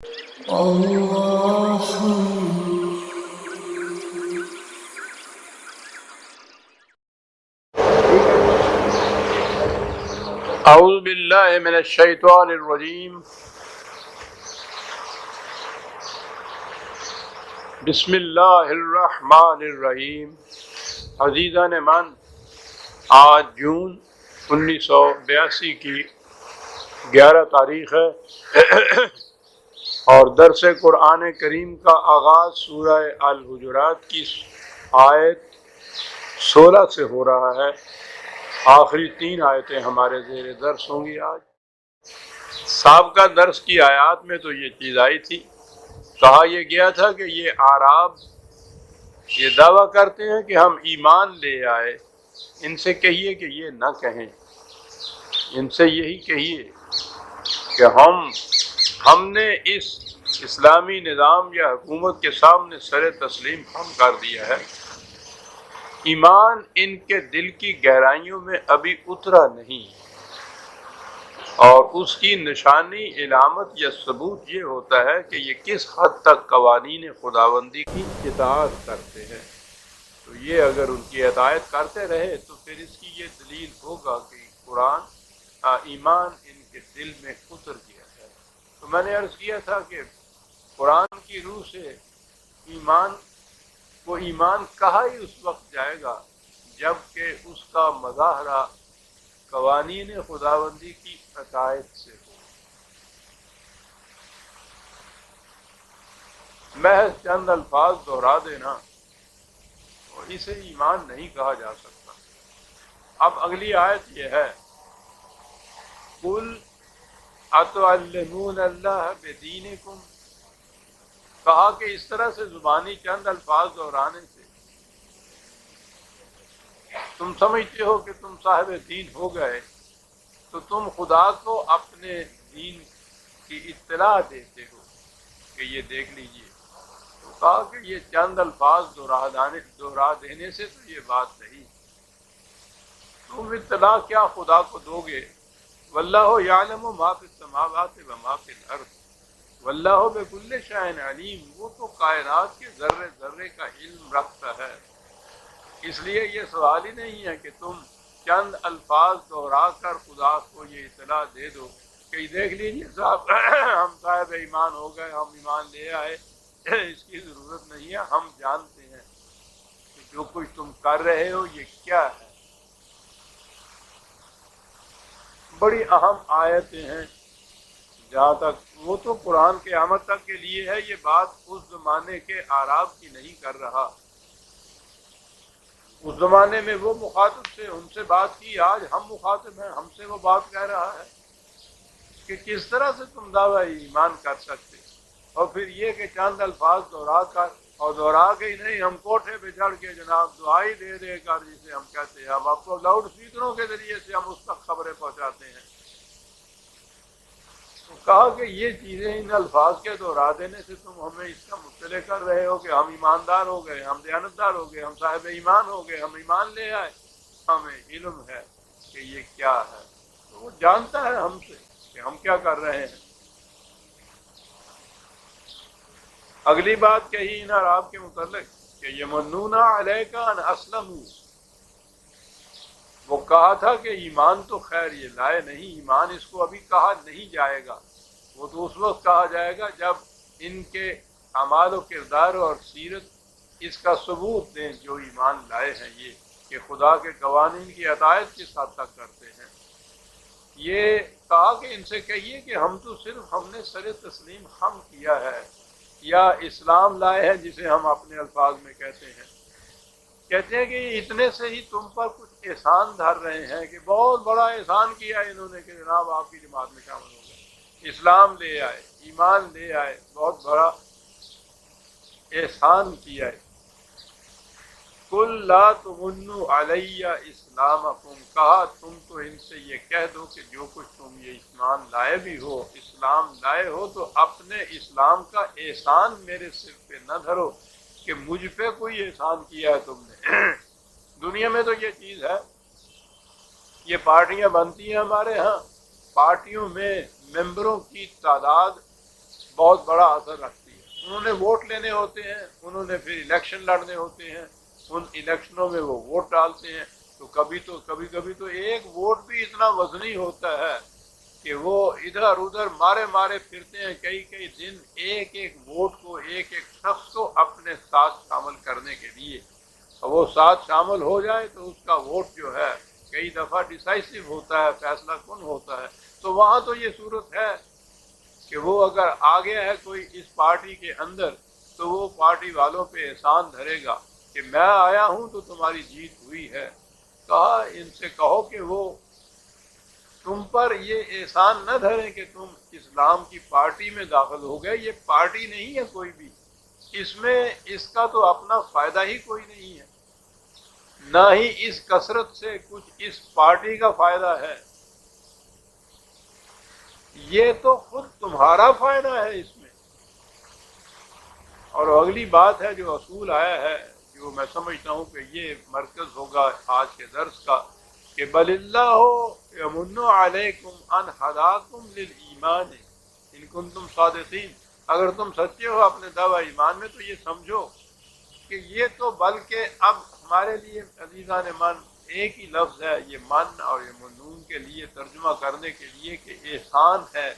اعوذ باللہ من الشیطان الرجیم بسم اللہ الرحمن الرحیم۔ عزیزان من، آج جون 1982 کی 11 تاریخ ہے اور درس قرآن کریم کا آغاز سورہ الحجرات کی آیت 16 سے ہو رہا ہے۔ آخری 3 آیتیں ہمارے زیر درس ہوں گی آج۔ سابقہ درس کی آیات میں تو یہ چیز آئی تھی، کہا یہ گیا تھا کہ یہ اعراب یہ دعویٰ کرتے ہیں کہ ہم ایمان لے آئے، ان سے کہیے کہ یہ نہ کہیں، ان سے یہی کہیے کہ ہم نے اس اسلامی نظام یا حکومت کے سامنے سر تسلیم خم کر دیا ہے، ایمان ان کے دل کی گہرائیوں میں ابھی اترا نہیں، اور اس کی نشانی علامت یا ثبوت یہ ہوتا ہے کہ یہ کس حد تک قوانین خداوندی کی اطاعت کرتے ہیں۔ تو یہ اگر ان کی اطاعت کرتے رہے تو پھر اس کی یہ دلیل ہوگا کہ قرآن ایمان ان کے دل میں اتر گیا ہے۔ تو میں نے عرض کیا تھا کہ قرآن کی روح سے ایمان کہا ہی اس وقت جائے گا جب کہ اس کا مظاہرہ قوانین خداوندی کی اطاعت سے ہو۔ محض چند الفاظ دہرا دینا اور اسے ایمان نہیں کہا جا سکتا۔ اب اگلی آیت یہ ہے، قُلْ أَتُعَلِّمُونَ اللَّهَ بِدِينِكُمْ، کہا کہ اس طرح سے زبانی چند الفاظ دہرانے سے تم سمجھتے ہو کہ تم صاحب دین ہو گئے، تو تم خدا کو اپنے دین کی اطلاع دیتے ہو کہ یہ دیکھ لیجئے۔ تو کہا کہ یہ چند الفاظ دہرا دینے سے تو یہ بات نہیں، تم اطلاع کیا خدا کو دو گے؟ واللہ یعلم ما فی السماوات و ما فی الارض واللہ بکل شیء علیم، وہ تو کائنات کے ذرے ذرے کا علم رکھتا ہے۔ اس لیے یہ سوال ہی نہیں ہے کہ تم چند الفاظ دہرا کر خدا کو یہ اطلاع دے دو کہ دیکھ لیجیے صاحب ہم صاحب ایمان ہو گئے، ہم ایمان لے آئے۔ اس کی ضرورت نہیں ہے، ہم جانتے ہیں کہ جو کچھ تم کر رہے ہو یہ کیا ہے۔ بڑی اہم آیتیں ہیں، جہاں تک وہ تو قرآن قیامت تک کے لیے ہے، یہ بات اس زمانے کے اعراب کی نہیں کر رہا۔ اس زمانے میں وہ مخاطب سے ان سے بات کی، آج ہم مخاطب ہیں، ہم سے وہ بات کہہ رہا ہے کہ کس طرح سے تم دعویٰ ایمان کر سکتے، اور پھر یہ کہ چند الفاظ دہرا کر، اور دہرا کے ہی نہیں، ہم کوٹھے پہ چڑھ کے جناب دعائی دے دے کر، جسے ہم کہتے ہیں، ہم آپ کو لاؤڈ اسپیکروں کے ذریعے سے ہم اس تک خبریں پہنچاتے ہیں۔ تو کہا کہ یہ چیزیں ان الفاظ کے دہرا دینے سے تم ہمیں اس کا مطلع کر رہے ہو کہ ہم ایماندار ہو گئے، ہم دیانتدار ہو گئے، ہم صاحب ایمان ہو گئے، ہم ایمان لے آئے، ہمیں علم ہے کہ یہ کیا ہے۔ تو وہ جانتا ہے ہم سے کہ ہم کیا کر رہے ہیں۔ اگلی بات کہی ان اعراب کے متعلق کہ یمنون علیک ان اسلموا، وہ کہا تھا کہ ایمان تو خیر یہ لائے نہیں، ایمان اس کو ابھی کہا نہیں جائے گا، وہ تو اس وقت کہا جائے گا جب ان کے اعمال و کردار اور سیرت اس کا ثبوت دیں جو ایمان لائے ہیں، یہ کہ خدا کے قوانین کی اطاعت کس حد تک کرتے ہیں۔ یہ کہا کہ ان سے کہیے کہ ہم تو صرف ہم نے سر تسلیم خم کیا ہے، یا اسلام لائے ہیں جسے ہم اپنے الفاظ میں کہتے ہیں کہ اتنے سے ہی تم پر کچھ احسان دھر رہے ہیں کہ بہت بڑا احسان کیا انہوں نے کہ جناب آپ کی جماعت میں شامل ہو گئے، اسلام لے آئے، ایمان لے آئے، بہت بڑا احسان کیا ہے۔ قُلْ لَا تُمُنُّوا عَلَيَّ إِسْلَامَكُمْ، کہا تم تو ان سے یہ کہہ دو کہ جو کچھ تم یہ ایمان لائے بھی ہو، اسلام لائے ہو، تو اپنے اسلام کا احسان میرے سر پہ نہ دھرو کہ مجھ پہ کوئی احسان کیا ہے تم نے۔ دنیا میں تو یہ چیز ہے، یہ پارٹیاں بنتی ہیں ہمارے ہاں، پارٹیوں میں ممبروں کی تعداد بہت بڑا اثر رکھتی ہے۔ انہوں نے ووٹ لینے ہوتے ہیں، انہوں نے پھر الیکشن لڑنے ہوتے ہیں، ان الیکشنوں میں وہ ووٹ ڈالتے ہیں، تو کبھی تو ایک ووٹ بھی اتنا وزنی ہوتا ہے کہ وہ ادھر ادھر مارے مارے پھرتے ہیں کئی کئی دن ایک ایک ووٹ کو، ایک ایک شخص کو اپنے ساتھ شامل کرنے کے لیے۔ اور وہ ساتھ شامل ہو جائے تو اس کا ووٹ جو ہے کئی دفعہ ڈیسائسو ہوتا ہے، فیصلہ کن ہوتا ہے۔ تو وہاں تو یہ صورت ہے کہ وہ اگر آ گیا ہے کوئی اس پارٹی کے اندر تو وہ پارٹی والوں پہ احسان دھرے گا کہ میں آیا ہوں تو تمہاری جیت ہوئی ہے۔ کہا ان سے کہو کہ وہ تم پر یہ احسان نہ دھریں کہ تم اسلام کی پارٹی میں داخل ہو گئے، یہ پارٹی نہیں ہے کوئی بھی، اس میں اس کا تو اپنا فائدہ ہی کوئی نہیں ہے، نہ ہی اس کثرت سے کچھ اس پارٹی کا فائدہ ہے، یہ تو خود تمہارا فائدہ ہے اس میں۔ اور اگلی بات ہے جو اصول آیا ہے، جو میں سمجھتا ہوں کہ یہ مرکز ہوگا آج کے درس کا، کہ بل اللہ یمن علیکم ان ہداکم للایمان ان کنتم صادقین، اگر تم سچے ہو اپنے دعوی ایمان میں تو یہ سمجھو کہ یہ تو بلکہ اب ہمارے لیے عزیزان من ایک ہی لفظ ہے، یہ من اور یہ منون کے لیے ترجمہ کرنے کے لیے کہ احسان ہے،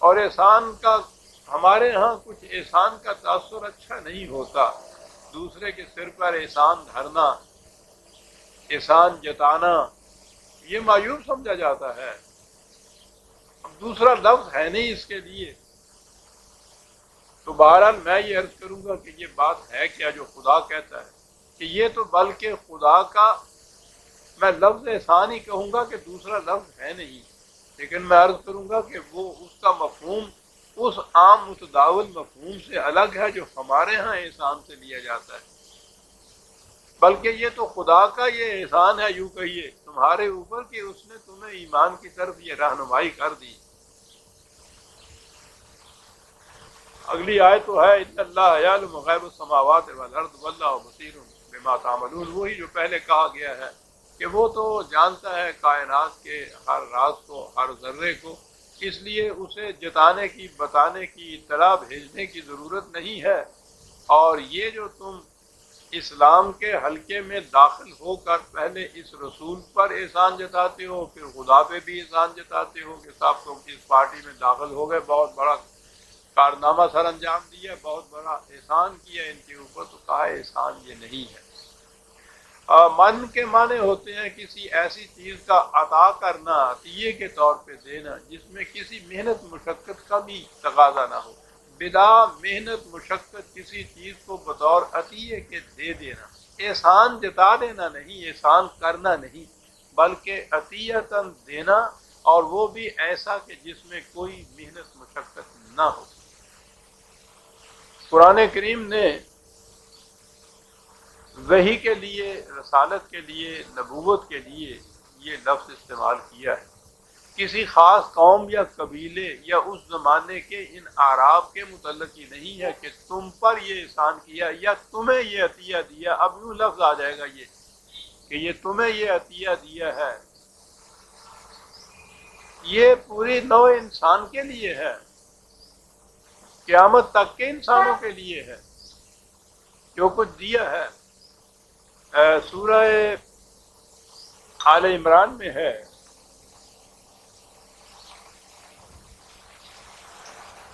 اور احسان کا ہمارے ہاں کچھ احسان کا تاثر اچھا نہیں ہوتا، دوسرے کے سر پر احسان دھرنا، احسان جتانا، یہ معیوب سمجھا جاتا ہے۔ اب دوسرا لفظ ہے نہیں اس کے لیے، تو بہرحال میں یہ عرض کروں گا کہ یہ بات ہے کیا جو خدا کہتا ہے، کہ یہ تو بلکہ خدا کا میں لفظ احسان ہی کہوں گا کہ دوسرا لفظ ہے نہیں، لیکن میں عرض کروں گا کہ وہ اس کا مفہوم اس عام متداول مفہوم سے الگ ہے جو ہمارے ہاں احسان سے لیا جاتا ہے، بلکہ یہ تو خدا کا یہ احسان ہے، یوں کہیے تمہارے اوپر کہ اس نے تمہیں ایمان کی طرف یہ رہنمائی کر دی۔ اگلی آیت تو ہے ان اللہ یعلم غیب السماوات والارض واللہ بصیر بما تعملون، وہی جو پہلے کہا گیا ہے کہ وہ تو جانتا ہے کائنات کے ہر راز کو، ہر ذرے کو، اس لیے اسے جتانے کی، بتانے کی، اطلاع بھیجنے کی ضرورت نہیں ہے۔ اور یہ جو تم اسلام کے حلقے میں داخل ہو کر پہلے اس رسول پر احسان جتاتے ہو، پھر خدا پہ بھی احسان جتاتے ہو کہ صاحب تم اس پارٹی میں داخل ہو گئے، بہت بڑا کارنامہ سر انجام دیا، بہت بڑا احسان کیا ان کے اوپر، تو کہا احسان یہ نہیں ہے۔ من کے معنی ہوتے ہیں کسی ایسی چیز کا عطا کرنا، عطیے کے طور پہ دینا جس میں کسی محنت مشقت کا بھی تقاضا نہ ہو، بلا محنت مشقت کسی چیز کو بطور عطیے کے دے دینا، احسان جتا دینا نہیں، احسان کرنا نہیں، بلکہ عطیتاً دینا، اور وہ بھی ایسا کہ جس میں کوئی محنت مشقت نہ ہو۔ قرآن کریم نے وحی کے لیے، رسالت کے لیے، نبوت کے لیے یہ لفظ استعمال کیا ہے، کسی خاص قوم یا قبیلے یا اس زمانے کے ان اعراب کے متعلق ہی نہیں ہے کہ تم پر یہ احسان کیا یا تمہیں یہ عطیہ دیا۔ اب یوں لفظ آ جائے گا یہ کہ یہ تمہیں یہ عطیہ دیا ہے، یہ پوری نوع انسان کے لیے ہے، قیامت تک کے انسانوں کے لیے ہے جو کچھ دیا ہے۔ سورہ آل عمران میں ہے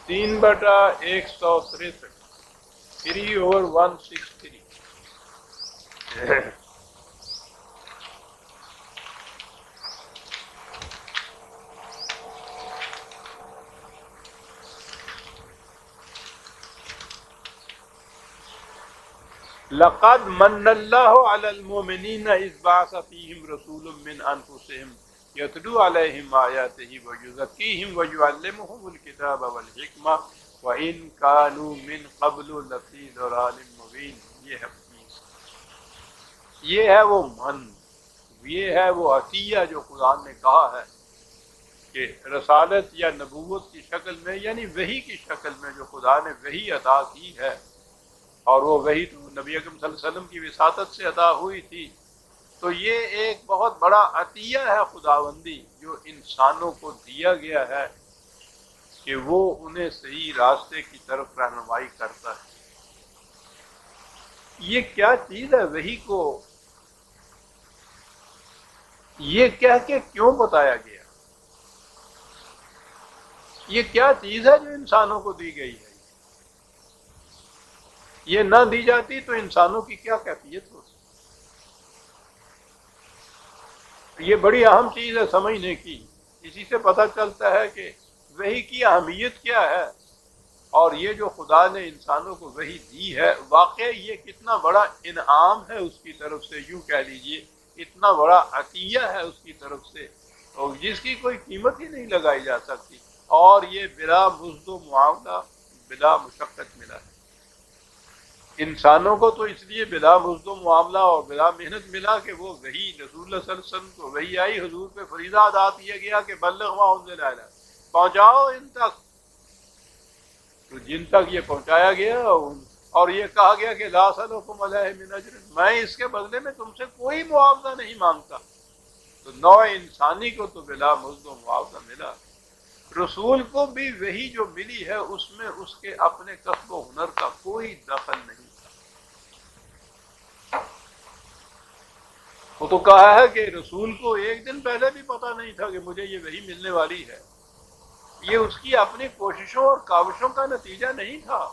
3/163 3/163۔ لقد من اللہ علی المؤمنین اذ بعث فیہم رسول من انفسہم یتلو علیہم آیاتہ ویزکیہم ویعلمہم الکتاب والحکمہ وإن كانوا من قبل لفی ضلال مبین۔ یہ ہے وہ من، یہ ہے وہ عطیہ جو خدا نے کہا ہے کہ رسالت یا نبوت کی شکل میں، یعنی وحی کی شکل میں جو خدا نے وحی عطا کی ہے، اور وہ وحی تو نبی اکرم صلی اللہ علیہ وسلم کی وساطت سے عطا ہوئی تھی، تو یہ ایک بہت بڑا عطیہ ہے خداوندی جو انسانوں کو دیا گیا ہے۔ کہ وہ انہیں صحیح راستے کی طرف رہنمائی کرتا ہے۔ یہ کیا چیز ہے وحی کو یہ کہہ کے کیوں بتایا گیا؟ یہ کیا چیز ہے جو انسانوں کو دی گئی ہے؟ یہ نہ دی جاتی تو انسانوں کی کیا کیفیت ہوتی؟ یہ بڑی اہم چیز ہے سمجھنے کی۔ اسی سے پتہ چلتا ہے کہ وحی کی اہمیت کیا ہے، اور یہ جو خدا نے انسانوں کو وحی دی ہے، واقعی یہ کتنا بڑا انعام ہے اس کی طرف سے، یوں کہہ لیجئے اتنا بڑا عطیہ ہے اس کی طرف سے، اور جس کی کوئی قیمت ہی نہیں لگائی جا سکتی، اور یہ بلا مزد و معاوضہ بلا مشقت ملا ہے۔ انسانوں کو تو اس لیے بلا مزد و معاملہ اور بلا محنت ملا کہ وہ وحی رسول اللہ صلی اللہ علیہ وسلم کو وحی آئی، حضور پہ فریضہ ادا کیا گیا کہ بلغ ما انزل الیک، پہنچاؤ ان تک، تو جن تک یہ پہنچایا گیا، اور یہ کہا گیا کہ لا اسألکم علیہ من اجر، میں اس کے بدلے میں تم سے کوئی معاوضہ نہیں مانگتا، تو نوع انسانی کو تو بلا مزد و معاوضہ ملا۔ رسول کو بھی وہی جو ملی ہے اس میں اس کے اپنے کسب و ہنر کا کوئی دخل نہیں تھا۔ وہ تو کہا ہے کہ رسول کو ایک دن پہلے بھی پتہ نہیں تھا کہ مجھے یہ وحی ملنے والی ہے، یہ اس کی اپنی کوششوں اور کاوشوں کا نتیجہ نہیں تھا،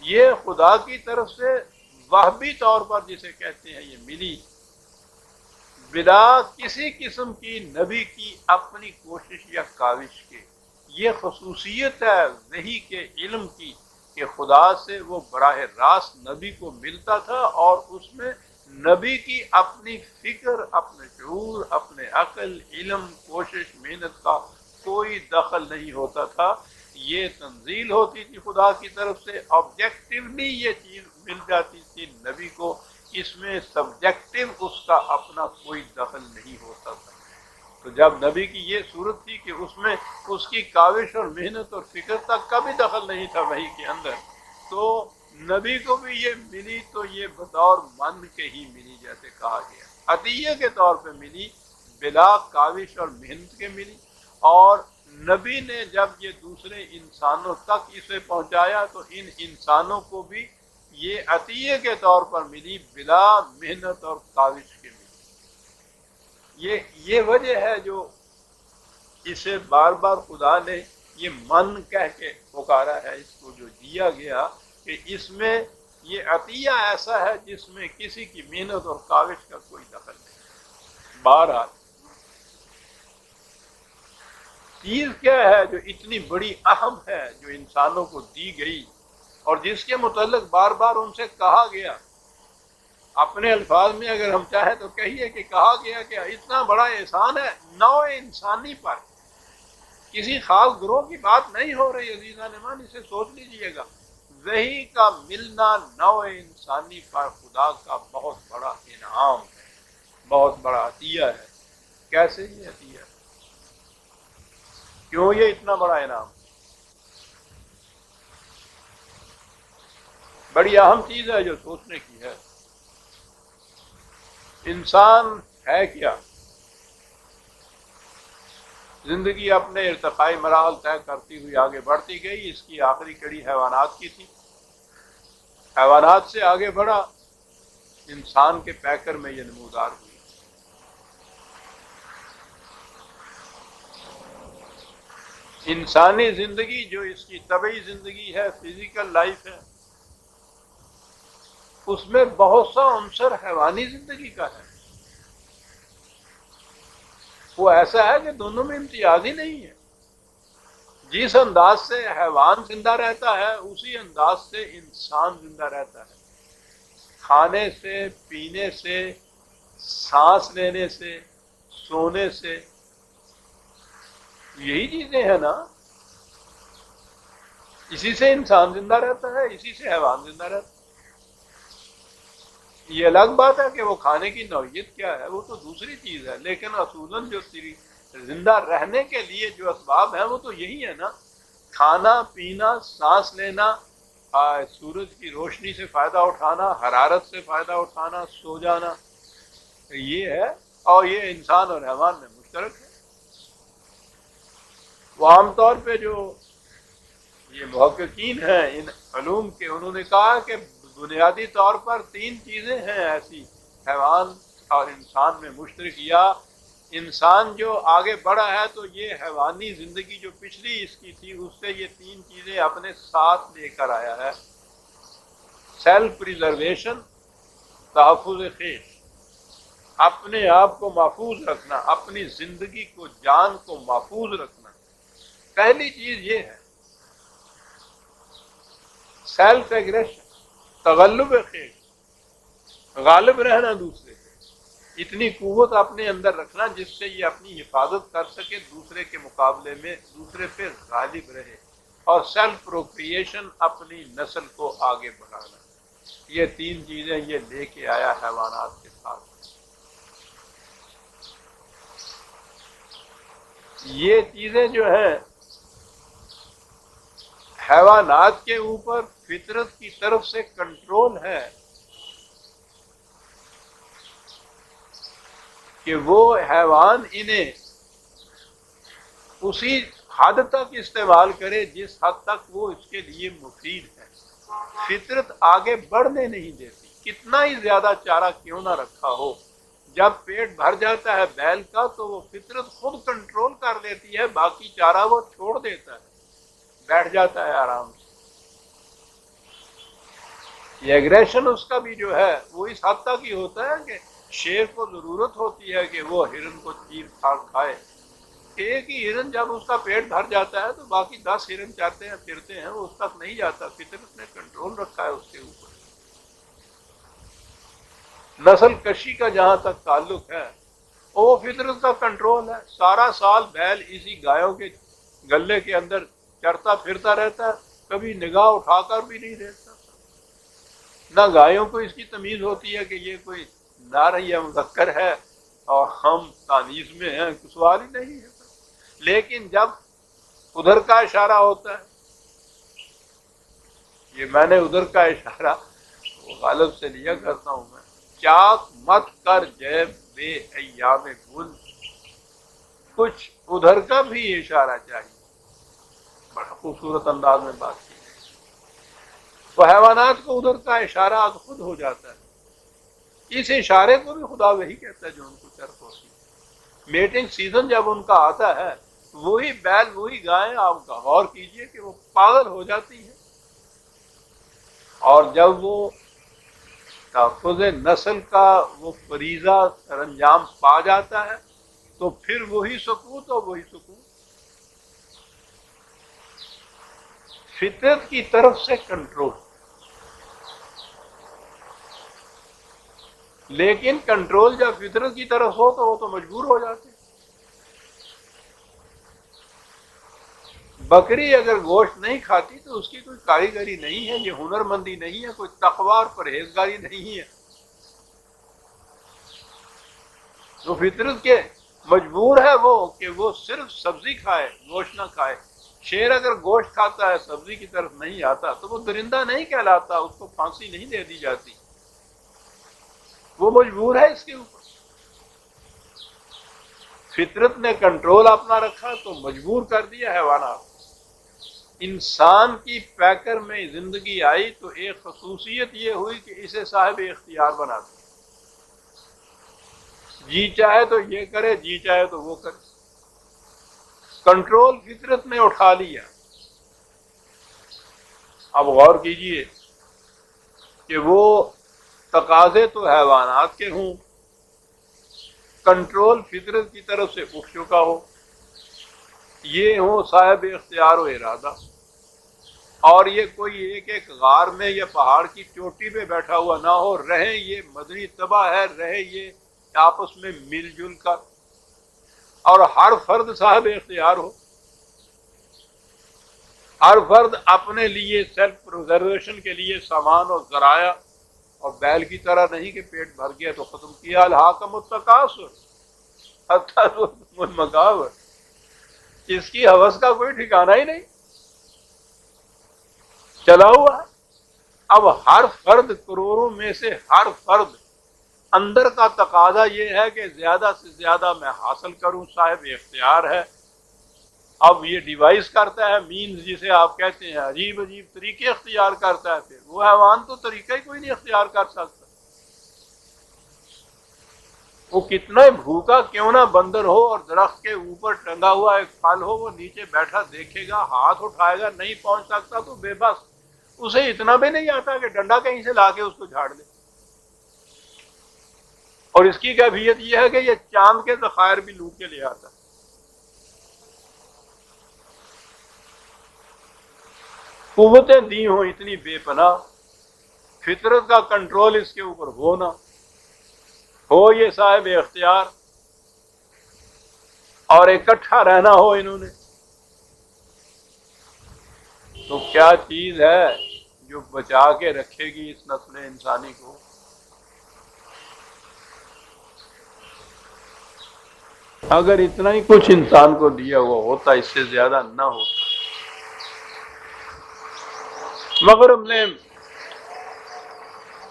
یہ خدا کی طرف سے وہبی طور پر جسے کہتے ہیں یہ ملی، بلا کسی قسم کی نبی کی اپنی کوشش یا کاوش کے۔ یہ خصوصیت ہے وحی کے علم کی کہ خدا سے وہ براہ راست نبی کو ملتا تھا، اور اس میں نبی کی اپنی فکر، اپنے شعور، اپنے عقل، علم، کوشش، محنت کا کوئی دخل نہیں ہوتا تھا۔ یہ تنزیل ہوتی تھی خدا کی طرف سے، آبجیکٹیولی یہ چیز مل جاتی تھی نبی کو، اس میں سبجیکٹو اس کا اپنا کوئی دخل نہیں ہوتا تھا۔ تو جب نبی کی یہ صورت تھی کہ اس میں اس کی کاوش اور محنت اور فکر تک کا بھی دخل نہیں تھا وحی کے اندر، تو نبی کو بھی یہ ملی تو یہ بطور من کے ہی ملی، جیسے کہا گیا عطیہ کے طور پہ ملی، بلا کاوش اور محنت کے ملی، اور نبی نے جب یہ دوسرے انسانوں تک اسے پہنچایا تو ان انسانوں کو بھی یہ عطیہ کے طور پر ملی، بلا محنت اور کاوش کے ملی۔ یہ وجہ ہے جو اسے بار بار خدا نے یہ من کہہ کے پکارا ہے، اس کو جو دیا گیا، کہ اس میں یہ عطیہ ایسا ہے جس میں کسی کی محنت اور کاوش کا کوئی دخل نہیں۔ بہرحال چیز کیا ہے جو اتنی بڑی اہم ہے جو انسانوں کو دی گئی، اور جس کے متعلق بار بار ان سے کہا گیا، اپنے الفاظ میں اگر ہم چاہیں تو کہیے کہ کہا گیا کہ اتنا بڑا احسان ہے نوع انسانی پر، کسی خاص گروہ کی بات نہیں ہو رہی عزیزان ایمان، اسے سوچ لیجئے گا، وحی کا ملنا نوع انسانی پر خدا کا بہت بڑا انعام ہے، بہت بڑا عطیہ ہے۔ کیسے یہ عطیہ ہے؟ کیوں یہ اتنا بڑا انعام؟ بڑی اہم چیز ہے جو سوچنے کی ہے۔ انسان ہے کیا؟ زندگی اپنے ارتقائی مراحل طے کرتی ہوئی آگے بڑھتی گئی، اس کی آخری کڑی حیوانات کی تھی، حیوانات سے آگے بڑھا، انسان کے پیکر میں یہ نمودار ہوئی۔ انسانی زندگی جو اس کی طبعی زندگی ہے، فزیکل لائف ہے، اس میں بہت سا عنصر حیوانی زندگی کا ہے۔ وہ ایسا ہے کہ دونوں میں امتیاز ہی نہیں ہے۔ جس انداز سے حیوان زندہ رہتا ہے اسی انداز سے انسان زندہ رہتا ہے، کھانے سے، پینے سے، سانس لینے سے، سونے سے، یہی چیزیں ہیں نا، اسی سے انسان زندہ رہتا ہے، اسی سے حیوان زندہ رہتا ہے۔ یہ الگ بات ہے کہ وہ کھانے کی نوعیت کیا ہے، وہ تو دوسری چیز ہے، لیکن اصولاً جو زندہ رہنے کے لیے جو اسباب ہیں وہ تو یہی ہے نا، کھانا پینا، سانس لینا، سورج کی روشنی سے فائدہ اٹھانا، حرارت سے فائدہ اٹھانا، سو جانا، یہ ہے، اور یہ انسان اور حیوان میں مشترک ہے۔ وہ عام طور پہ جو یہ محققین ہیں ان علوم کے، انہوں نے کہا کہ بنیادی طور پر تین چیزیں ہیں ایسی حیوان اور انسان میں مشترک، یا انسان جو آگے بڑھا ہے تو یہ حیوانی زندگی جو پچھلی اس کی تھی اس سے یہ تین چیزیں اپنے ساتھ لے کر آیا ہے: سیلف پریزرویشن، تحفظ خیش، اپنے آپ کو محفوظ رکھنا، اپنی زندگی کو، جان کو محفوظ رکھنا۔ پہلی چیز یہ ہے سیلف ایگریشن، تغلب خیش، غالب رہنا دوسرے پہ، اتنی قوت اپنے اندر رکھنا جس سے یہ اپنی حفاظت کر سکے، دوسرے کے مقابلے میں دوسرے پہ غالب رہے، اور سیلف پروکریشن، اپنی نسل کو آگے بڑھانا۔ یہ تین چیزیں یہ لے کے آیا حیوانات کے ساتھ۔ یہ چیزیں جو ہیں حیوانات کے اوپر فطرت کی طرف سے کنٹرول ہے کہ وہ حیوان انہیں اسی حد تک استعمال کرے جس حد تک وہ اس کے لیے مفید ہے۔ فطرت آگے بڑھنے نہیں دیتی، کتنا ہی زیادہ چارہ کیوں نہ رکھا ہو، جب پیٹ بھر جاتا ہے بیل کا تو وہ فطرت خود کنٹرول کر لیتی ہے، باقی چارہ وہ چھوڑ دیتا ہے، بیٹھ جاتا ہے آرام سے۔ یہ ایگریشن اس کا بھی جو ہے وہ اس حد تک ہی ہوتا ہے کہ شیر کو ضرورت ہوتی ہے کہ وہ ہرن کو چیر پھاڑ کھائے، ایک ہی ہرن جب اس کا پیٹ بھر جاتا ہے تو باقی 10 ہرن چاہتے ہیں پھرتے ہیں، وہ اس تک نہیں جاتا، فطرت نے کنٹرول رکھا ہے اس کے اوپر۔ نسل کشی کا جہاں تک تعلق ہے وہ فطرت کا کنٹرول ہے، سارا سال بیل اسی گایوں کے گلے کے اندر چرتا پھرتا رہتا ہے، کبھی نگاہ اٹھا کر بھی نہیں دیکھتا، نہ گایوں کو اس کی تمیز ہوتی ہے کہ یہ کوئی نر یا مذکر ہے اور ہم تانیث میں ہیں، سوال ہی نہیں ہے۔ لیکن جب ادھر کا اشارہ ہوتا ہے، یہ میں نے ادھر کا اشارہ وہ غالب سے لیا کرتا ہوں میں، چاک مت کر جیب بے ایام گل، کچھ ادھر کا بھی اشارہ چاہیے۔ بڑا خوبصورت انداز میں بات کی، تو حیوانات کو ادھر کا اشارہ خود ہو جاتا ہے، اس اشارے کو بھی خدا وہی کہتا ہے جو ان کو چرت ہوتی ہے۔ میٹنگ سیزن جب ان کا آتا ہے، وہی بیل وہی گائیں، آپ غور کیجئے کہ وہ پاگل ہو جاتی ہے، اور جب وہ تحفظ نسل کا وہ فریضہ سر انجام پا جاتا ہے تو پھر وہی سکوت اور وہی سکون، فطرت کی طرف سے کنٹرول۔ لیکن کنٹرول جب فطرت کی طرف ہو تو وہ تو مجبور ہو جاتے ہیں۔ بکری اگر گوشت نہیں کھاتی تو اس کی کوئی کاریگری نہیں ہے، یہ ہنر مندی نہیں ہے، کوئی تقوی اور پرہیزگاری نہیں ہے، تو فطرت کے مجبور ہے وہ کہ وہ صرف سبزی کھائے، گوشت نہ کھائے۔ شیر اگر گوشت کھاتا ہے سبزی کی طرف نہیں آتا تو وہ درندہ نہیں کہلاتا، اس کو پھانسی نہیں دے دی جاتی، وہ مجبور ہے اس کے اوپر۔ فطرت نے کنٹرول اپنا رکھا تو مجبور کر دیا حیوانات۔ انسان کی پیکر میں زندگی آئی تو ایک خصوصیت یہ ہوئی کہ اسے صاحب اختیار بنا دیا، جی چاہے تو یہ کرے، جی چاہے تو وہ کرے، کنٹرول فطرت نے اٹھا لیا۔ اب غور کیجئے کہ وہ تقاضے تو حیوانات کے ہوں، کنٹرول فطرت کی طرف سے اٹھ چکا ہو، یہ ہوں صاحب اختیار و ارادہ، اور یہ کوئی ایک ایک غار میں یا پہاڑ کی چوٹی پہ بیٹھا ہوا نہ ہو، رہے یہ مدنی تباہ ہے، رہے یہ آپس میں مل جل کر، اور ہر فرد صاحب اختیار ہو، ہر فرد اپنے لیے سیلف پریزرویشن کے لیے سامان اور ذرائع، اور بیل کی طرح نہیں کہ پیٹ بھر گیا تو ختم کیا، الہاکم التکاثر حتی زرتم المقابر، اس کی ہوس کا کوئی ٹھکانہ ہی نہیں، چلا ہوا ہے۔ اب ہر فرد، کروڑوں میں سے ہر فرد، اندر کا تقاضا یہ ہے کہ زیادہ سے زیادہ میں حاصل کروں، صاحب اختیار ہے، اب یہ ڈیوائس کرتا ہے، مینز جسے آپ کہتے ہیں، عجیب عجیب طریقے اختیار کرتا ہے. پھر وہ حیوان تو طریقہ ہی کوئی نہیں اختیار کر سکتا. وہ کتنا ہی بھوکا کیوں نہ بندر ہو اور درخت کے اوپر ٹنگا ہوا ایک پھل ہو، وہ نیچے بیٹھا دیکھے گا، ہاتھ اٹھائے گا، نہیں پہنچ سکتا تو بے بس. اسے اتنا بھی نہیں آتا کہ ڈنڈا کہیں سے لا کے اس کو جھاڑ دے. اور اس کی کیفیت یہ ہے کہ یہ چاند کے ذخائر بھی لوٹ کے لے آتا ہے. قوتیں دی ہوں اتنی بے پناہ، فطرت کا کنٹرول اس کے اوپر ہو یہ صاحب اختیار، اور اکٹھا رہنا ہو انہوں نے، تو کیا چیز ہے جو بچا کے رکھے گی اس نسل انسانی کو؟ اگر اتنا ہی کچھ انسان کو دیا ہوا ہوتا، اس سے زیادہ نہ ہوتا. مغرب نے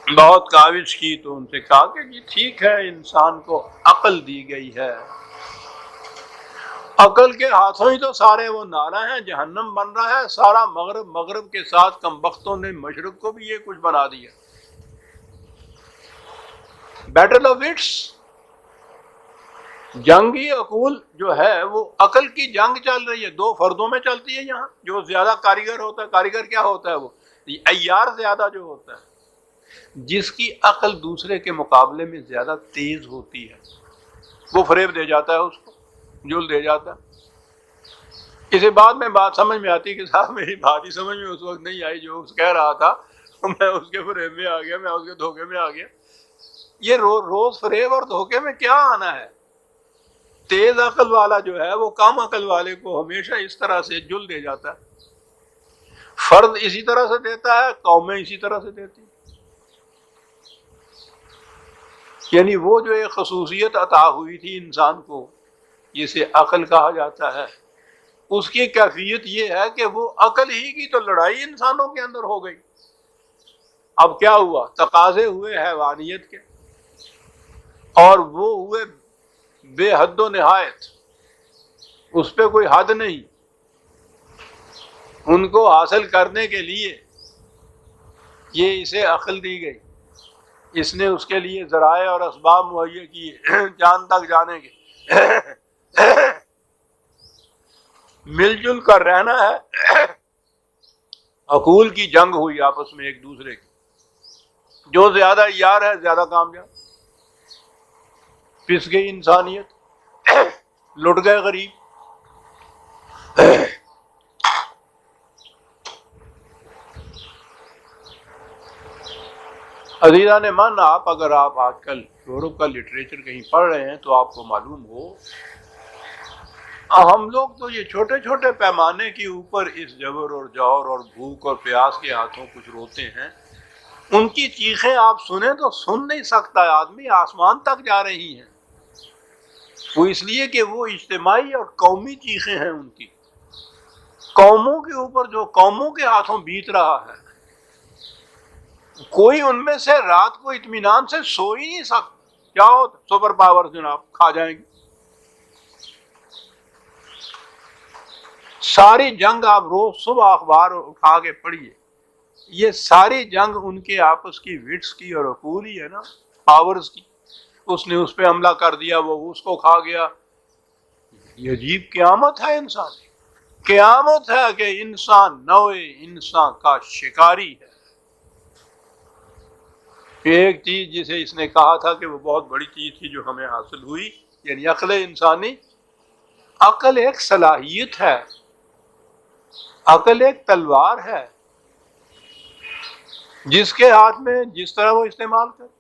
بہت کاوش کی تو ان سے کہا کہ جی ٹھیک ہے، انسان کو عقل دی گئی ہے، عقل کے ہاتھوں ہی تو سارے وہ نعرہ ہیں، جہنم بن رہا ہے سارا مغرب، مغرب کے ساتھ کمبختوں نے مشرق کو بھی یہ کچھ بنا دیا. بیٹل آف وٹس، جنگی عقول جو ہے وہ عقل کی جنگ چل رہی ہے، دو فردوں میں چلتی ہے. یہاں جو زیادہ کاریگر ہوتا ہے، کاریگر کیا ہوتا ہے؟ وہ عیار زیادہ جو ہوتا ہے، جس کی عقل دوسرے کے مقابلے میں زیادہ تیز ہوتی ہے، وہ فریب دے جاتا ہے، اس کو جل دے جاتا ہے. اسے بعد میں بات سمجھ میں آتی کہ صاحب میری بات ہی سمجھ میں اس وقت نہیں آئی جو اس کہہ رہا تھا، میں اس کے فریب میں آ گیا، میں اس کے دھوکے میں آ گیا. یہ روز فریب اور دھوکے میں کیا آنا ہے؟ تیز عقل والا جو ہے وہ کم عقل والے کو ہمیشہ اس طرح سے جل دے جاتا ہے. فرد اسی طرح سے دیتا ہے، قومیں اسی طرح سے دیتی. یعنی وہ جو ایک خصوصیت عطا ہوئی تھی انسان کو، جسے عقل کہا جاتا ہے، اس کی کیفیت یہ ہے کہ وہ عقل ہی کی تو لڑائی انسانوں کے اندر ہو گئی. اب کیا ہوا؟ تقاضے ہوئے حیوانیت کے، اور وہ ہوئے بے حد و نہایت، اس پہ کوئی حد نہیں. ان کو حاصل کرنے کے لیے یہ اسے عقل دی گئی، اس نے اس کے لیے ذرائع اور اسباب مہیا کیے جان تک جانے کے. مل جل کر رہنا ہے. عقول کی جنگ ہوئی آپس میں ایک دوسرے کی، جو زیادہ یار ہے زیادہ کامیاب. پس گئی انسانیت، لٹ گئے غریب. عزیزان من، اگر آپ آج کل یورپ کا لٹریچر کہیں پڑھ رہے ہیں تو آپ کو معلوم ہو، ہم لوگ تو یہ چھوٹے چھوٹے پیمانے کے اوپر اس جبر اور جور اور بھوک اور پیاس کے ہاتھوں کچھ روتے ہیں. ان کی چیخیں آپ سنیں تو سن نہیں سکتا آدمی، آسمان تک جا رہی ہیں. وہ اس لیے کہ وہ اجتماعی اور قومی چیخیں ہیں ان کی، قوموں کے اوپر جو قوموں کے ہاتھوں بیت رہا ہے. کوئی ان میں سے رات کو اطمینان سے سو ہی نہیں سکتا. کیا ہو سپر پاور جناب کھا جائیں گے. ساری جنگ آپ روز صبح اخبار اٹھا کے پڑھیے، یہ ساری جنگ ان کے آپس کی وٹس کی اور عقول ہی ہے نا، پاورز کی. اس نے اس پہ حملہ کر دیا، وہ اس کو کھا گیا. یہ عجیب قیامت ہے انسان، قیامت ہے کہ انسان نوع انسان کا شکاری ہے. ایک چیز جسے اس نے کہا تھا کہ وہ بہت بڑی چیز تھی جو ہمیں حاصل ہوئی، یعنی عقل انسانی. عقل ایک صلاحیت ہے، عقل ایک تلوار ہے، جس کے ہاتھ میں جس طرح وہ استعمال کرے.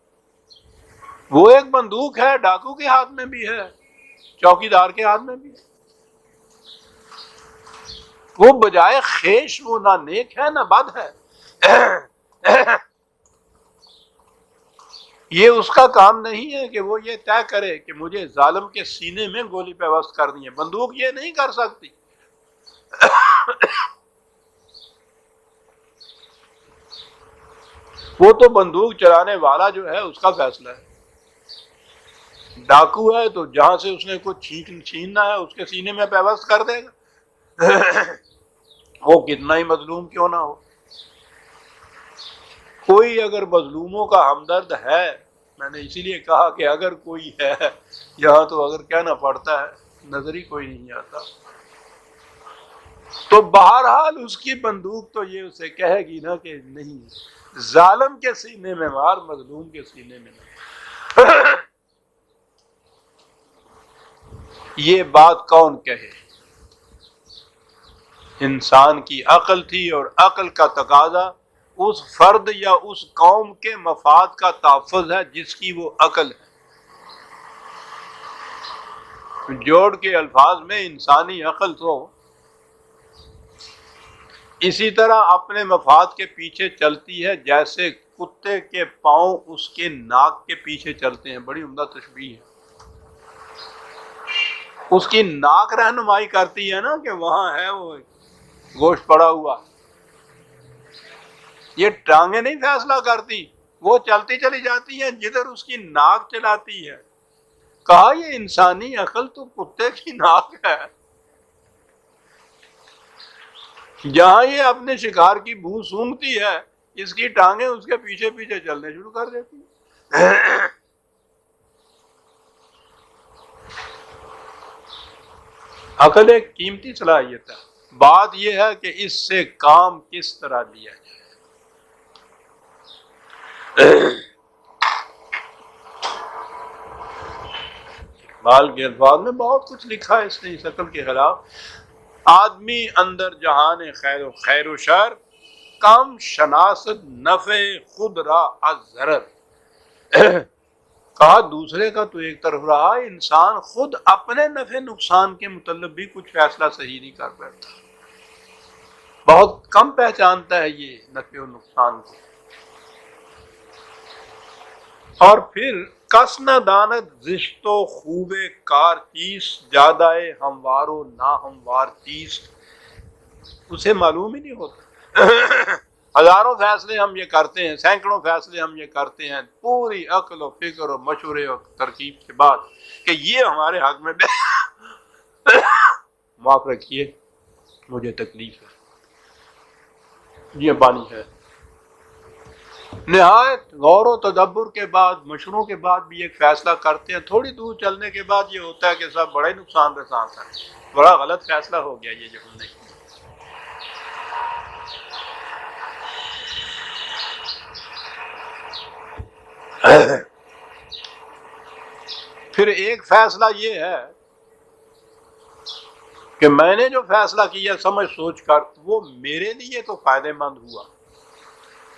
وہ ایک بندوق ہے، ڈاکو کے ہاتھ میں بھی ہے، چوکیدار کے ہاتھ میں بھی ہے. وہ بجائے خیش وہ نہ نیک ہے نہ بد ہے. یہ اس کا کام نہیں ہے کہ وہ یہ طے کرے کہ مجھے ظالم کے سینے میں گولی پیوست کرنی ہے. بندوق یہ نہیں کر سکتی. وہ تو بندوق چلانے والا جو ہے اس کا فیصلہ ہے. ڈاکو ہے تو جہاں سے اس نے کچھ چھیننا ہے اس کے سینے میں پیوست کر دے گا. وہ کتنا ہی مظلوم کیوں نہ ہو. کوئی اگر مظلوموں کا ہمدرد ہے، میں نے اسی لیے کہا کہ اگر کوئی ہے یہاں، تو اگر کہنا پڑتا ہے نظر ہی کوئی نہیں آتا، تو بہرحال اس کی بندوق تو یہ اسے کہے گی نا کہ نہیں، ظالم کے سینے میں مار، مظلوم کے سینے میں مار. یہ بات کون کہے؟ انسان کی عقل تھی، اور عقل کا تقاضا اس فرد یا اس قوم کے مفاد کا تحفظ ہے جس کی وہ عقل ہے. جوڑ کے الفاظ میں انسانی عقل تو اسی طرح اپنے مفاد کے پیچھے چلتی ہے جیسے کتے کے پاؤں اس کے ناک کے پیچھے چلتے ہیں. بڑی عمدہ تشبیہ ہے. اس کی ناک رہنمائی کرتی ہے نا کہ وہاں ہے وہ گوشت پڑا ہوا. یہ ٹانگیں نہیں فیصلہ کرتی، وہ چلتی چلی جاتی ہیں جدھر اس کی ناک چلاتی ہے. کہا یہ انسانی عقل تو کتے کی ناک ہے. جہاں یہ اپنے شکار کی بو سونگتی ہے، اس کی ٹانگیں اس کے پیچھے پیچھے چلنے شروع کر دیتی ہیں. عقل ایک قیمتی صلاحیت ہے. بات یہ ہے کہ اس سے کام کس طرح لیا جائے. اقبال کے الفاظ میں بہت کچھ لکھا ہے اس نے اس عقل کے خلاف. آدمی اندر جہان خیر و شر، کم شناست نفع خود را از ضرر. کہا دوسرے کا تو ایک طرف رہا، انسان خود اپنے نفع نقصان کے متعلق بھی کچھ فیصلہ صحیح نہیں کر بیٹھتا. بہت کم پہچانتا ہے یہ نفع و نقصان کو. اور پھر کس نہ داند زشت و خوب کار چیست، زیادہ ہموار و نا ہموار چیست. اسے معلوم ہی نہیں ہوتا. ہزاروں فیصلے ہم یہ کرتے ہیں، سینکڑوں فیصلے ہم یہ کرتے ہیں پوری عقل و فکر و مشورے اور ترکیب کے بعد کہ یہ ہمارے حق میں معاف رکھیے مجھے تکلیف ہے، یہ پانی ہے. نہایت غور و تدبر کے بعد، مشوروں کے بعد بھی ایک فیصلہ کرتے ہیں. تھوڑی دور چلنے کے بعد یہ ہوتا ہے کہ صاحب بڑا ہی نقصان رساں تھا، بڑا غلط فیصلہ ہو گیا یہ جو ہم نے کیا. پھر ایک فیصلہ یہ ہے کہ میں نے جو فیصلہ کیا سمجھ سوچ کر، وہ میرے لیے تو فائدہ مند ہوا،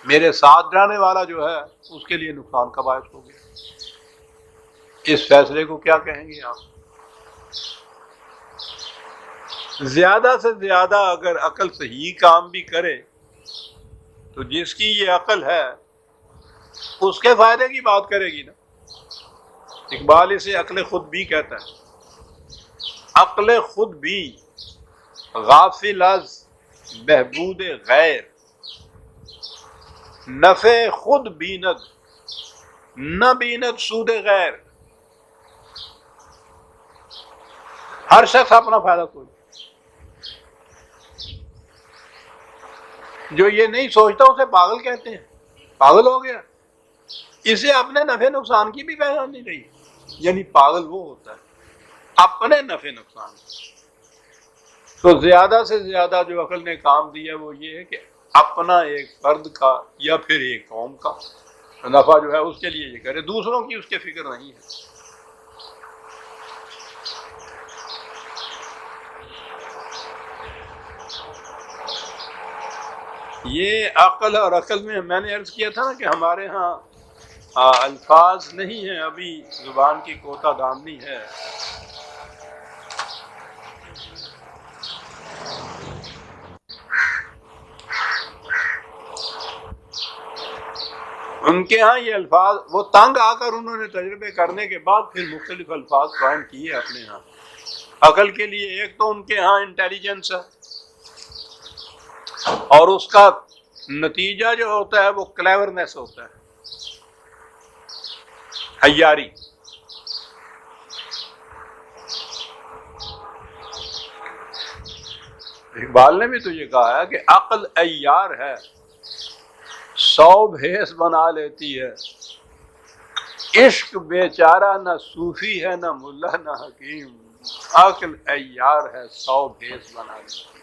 میرے ساتھ جانے والا جو ہے اس کے لیے نقصان کا باعث ہو گیا. اس فیصلے کو کیا کہیں گے آپ؟ زیادہ سے زیادہ اگر عقل صحیح کام بھی کرے تو جس کی یہ عقل ہے اس کے فائدے کی بات کرے گی نا. اقبال اسے عقل خود بھی کہتا ہے. عقل خود بھی غافل از بہبود غیر، نفع خود بیند نہ بیند سود غیر. ہر شخص اپنا فائدہ کوئی، جو یہ نہیں سوچتا اسے پاگل کہتے ہیں. پاگل ہو گیا، اسے اپنے نفع نقصان کی بھی پہچان نہیں رہی. یعنی پاگل وہ ہوتا ہے اپنے نفع نقصان. تو زیادہ سے زیادہ جو عقل نے کام دیا وہ یہ ہے کہ اپنا ایک فرد کا یا پھر ایک قوم کا نفع جو ہے اس کے لیے یہ کرے، دوسروں کی اس کے فکر نہیں ہے. یہ عقل اور عقل میں نے عرض کیا تھا نا کہ ہمارے ہاں الفاظ نہیں ہیں، ابھی زبان کی کوتا دامنی ہے. ان کے ہاں یہ الفاظ وہ تنگ آ کر انہوں نے تجربے کرنے کے بعد پھر مختلف الفاظ قائم کیے اپنے ہاں. عقل کے لیے ایک تو ان کے ہاں انٹیلیجنس ہے، اور اس کا نتیجہ جو ہوتا ہے وہ کلیورنس ہوتا ہے، عیاری. اقبال نے بھی تو یہ کہا ہے کہ عقل عیار ہے 100 بھیس بنا لیتی ہے، عشق بیچارہ نہ صوفی ہے نہ ملا نہ حکیم، عقل عیار ہے 100 بھیس بنا لیتی ہے۔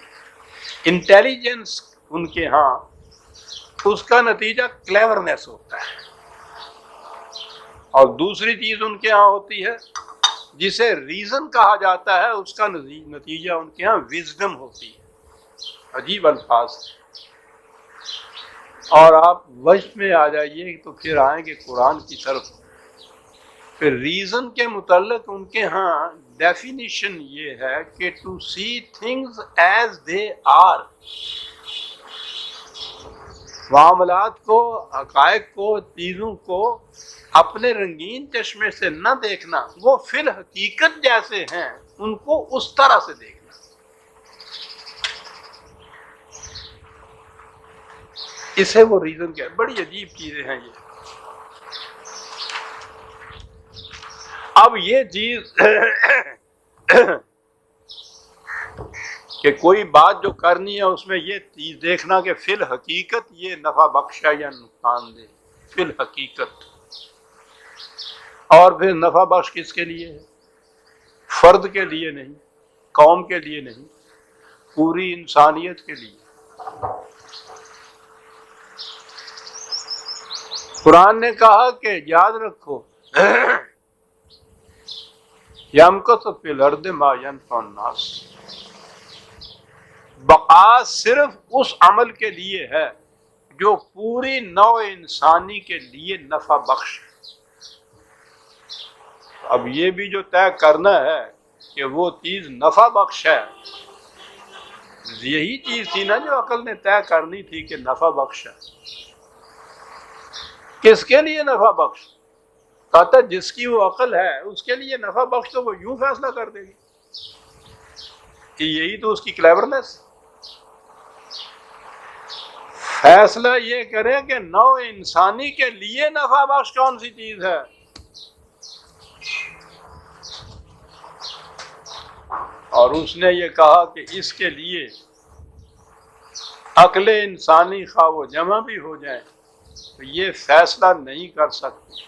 انٹیلیجنس ان کے ہاں اس کا نتیجہ کلیورنیس ہوتا ہے، اور دوسری چیز ان کے ہاں ہوتی ہے جسے ریزن کہا جاتا ہے، اس کا نتیجہ ان کے ہاں وزڈم ہوتی ہے۔ عجیب الفاظ ہیں۔ اور آپ وجد میں آ جائیے تو پھر آئیں گے قرآن کی طرف۔ پھر ریزن کے متعلق ان کے ہاں ڈیفینیشن یہ ہے کہ to see things as they are, معاملات کو، حقائق کو، چیزوں کو اپنے رنگین چشمے سے نہ دیکھنا، وہ فی الحقیقت جیسے ہیں ان کو اس طرح سے دیکھنا۔ اسے وہ ریزن کیا، بڑی عجیب چیزیں ہیں یہ۔ اب یہ چیز کہ کوئی بات جو کرنی ہے اس میں یہ چیز دیکھنا کہ فی الحقیقت یہ نفع بخش ہے یا نقصان دہ، فی الحقیقت۔ اور پھر نفع بخش کس کے لیے ہے؟ فرد کے لیے نہیں، قوم کے لیے نہیں، پوری انسانیت کے لیے۔ قرآن نے کہا کہ یاد رکھو یمکث فی الارض ما ینفع الناس، بقا صرف اس عمل کے لیے ہے جو پوری نوع انسانی کے لیے نفع بخش ہے۔ اب یہ بھی جو طے کرنا ہے کہ وہ چیز نفع بخش ہے، یہی چیز تھی نا جو عقل نے طے کرنی تھی کہ نفع بخش ہے۔ کس کے لیے نفع بخش؟ کہتا جس کی وہ عقل ہے اس کے لیے نفع بخش، تو وہ یوں فیصلہ کر دے گی کہ یہی تو اس کی کلیورنس۔ فیصلہ یہ کرے کہ نوع انسانی کے لیے نفع بخش کون سی چیز ہے، اور اس نے یہ کہا کہ اس کے لیے عقل انسانی خواہ وہ جمع بھی ہو جائیں تو یہ فیصلہ نہیں کر سکتے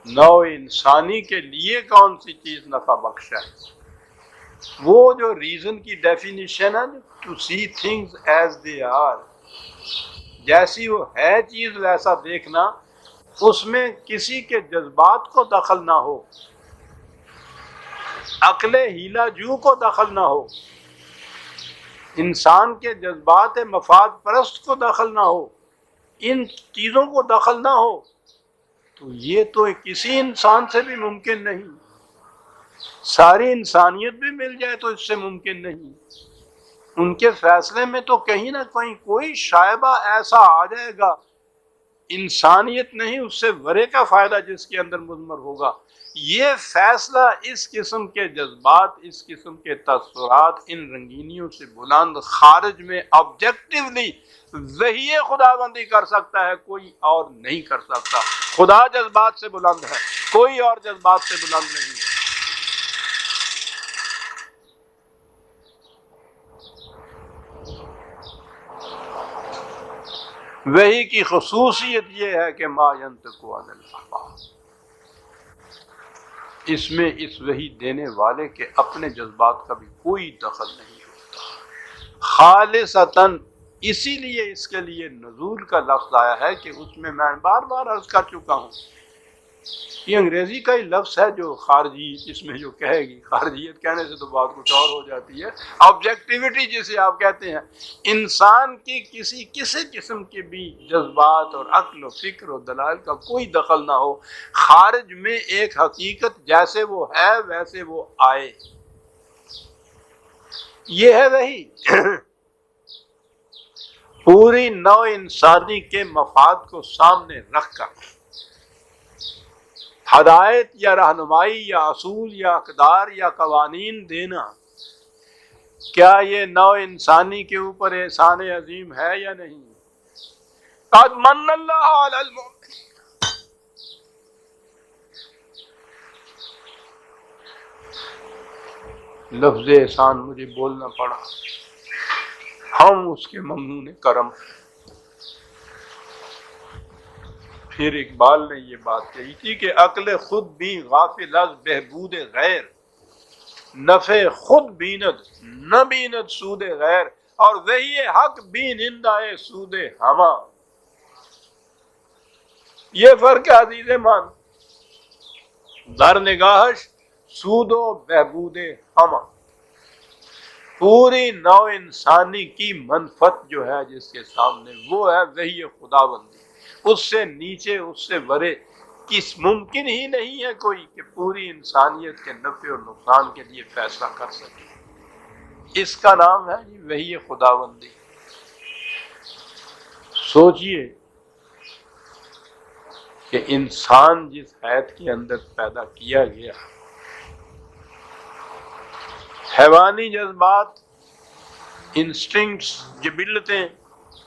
نوع انسانی کے لیے کون سی چیز نفع بخش ہے۔ وہ جو ریزن کی ڈیفینیشن ہے، to see things as they are, جیسی وہ ہے چیز ویسا دیکھنا، اس میں کسی کے جذبات کو دخل نہ ہو، عقل ہیلا جو کو دخل نہ ہو، انسان کے جذبات مفاد پرست کو دخل نہ ہو، ان چیزوں کو دخل نہ ہو، تو یہ تو کسی انسان سے بھی ممکن نہیں، ساری انسانیت بھی مل جائے تو اس سے ممکن نہیں۔ ان کے فیصلے میں تو کہیں نہ کہیں کوئی شائبہ ایسا آ جائے گا، انسانیت نہیں اس سے ورے کا فائدہ جس کے اندر مضمر ہوگا۔ یہ فیصلہ اس قسم کے جذبات، اس قسم کے تاثرات، ان رنگینیوں سے بلند خارج میں آبجیکٹیولی وحی خداوندی کر سکتا ہے، کوئی اور نہیں کر سکتا۔ خدا جذبات سے بلند ہے، کوئی اور جذبات سے بلند نہیں ہے۔ وحی کی خصوصیت یہ ہے کہ ما ینطق عن الہویٰ، اس میں اس وحی دینے والے کے اپنے جذبات کا بھی کوئی دخل نہیں ہوتا، خالصتاً۔ اسی لیے اس کے لیے نزول کا لفظ آیا ہے کہ اس میں بار بار عرض کر چکا ہوں، یہ انگریزی کا ہی لفظ ہے جو خارجی اس میں جو کہے گی، خارجیت کہنے سے تو بات کچھ اور ہو جاتی ہے، آبجیکٹیوٹی جسے آپ کہتے ہیں، انسان کی کسی قسم کے بھی جذبات اور عقل و فکر و دلائل کا کوئی دخل نہ ہو، خارج میں ایک حقیقت جیسے وہ ہے ویسے وہ آئے، یہ ہے وہی پوری نوع انسانی کے مفاد کو سامنے رکھ کر ہدایت یا رہنمائی یا اصول یا اقدار یا قوانین دینا۔ کیا یہ نوع انسانی کے اوپر احسان عظیم ہے یا نہیں؟ قد من اللہ علی المؤمنین، لفظ احسان مجھے بولنا پڑا، ہم اس کے ممنون کرم۔ پھر اقبال نے یہ بات کہی تھی کہ عقل خود بھی غافل از بہبود غیر، نفع خود بیند نہ بیند سود غیر، اور وہی حق بینندہ سود ہما۔ یہ فرق ہے عزیز مان، در نگاہش سود و بہبود ہما۔ پوری نو انسانی کی منفعت جو ہے جس کے سامنے، وہ ہے وحی خداوندی۔ اس سے نیچے، اس سے بڑے کس ممکن ہی نہیں ہے کوئی کہ پوری انسانیت کے نفع اور نقصان کے لیے فیصلہ کر سکے۔ اس کا نام ہے جی وحی خداوندی۔ سوچئے کہ انسان جس حیات کے اندر پیدا کیا گیا، حیوانی جذبات، انسٹنکٹس، جبلتیں،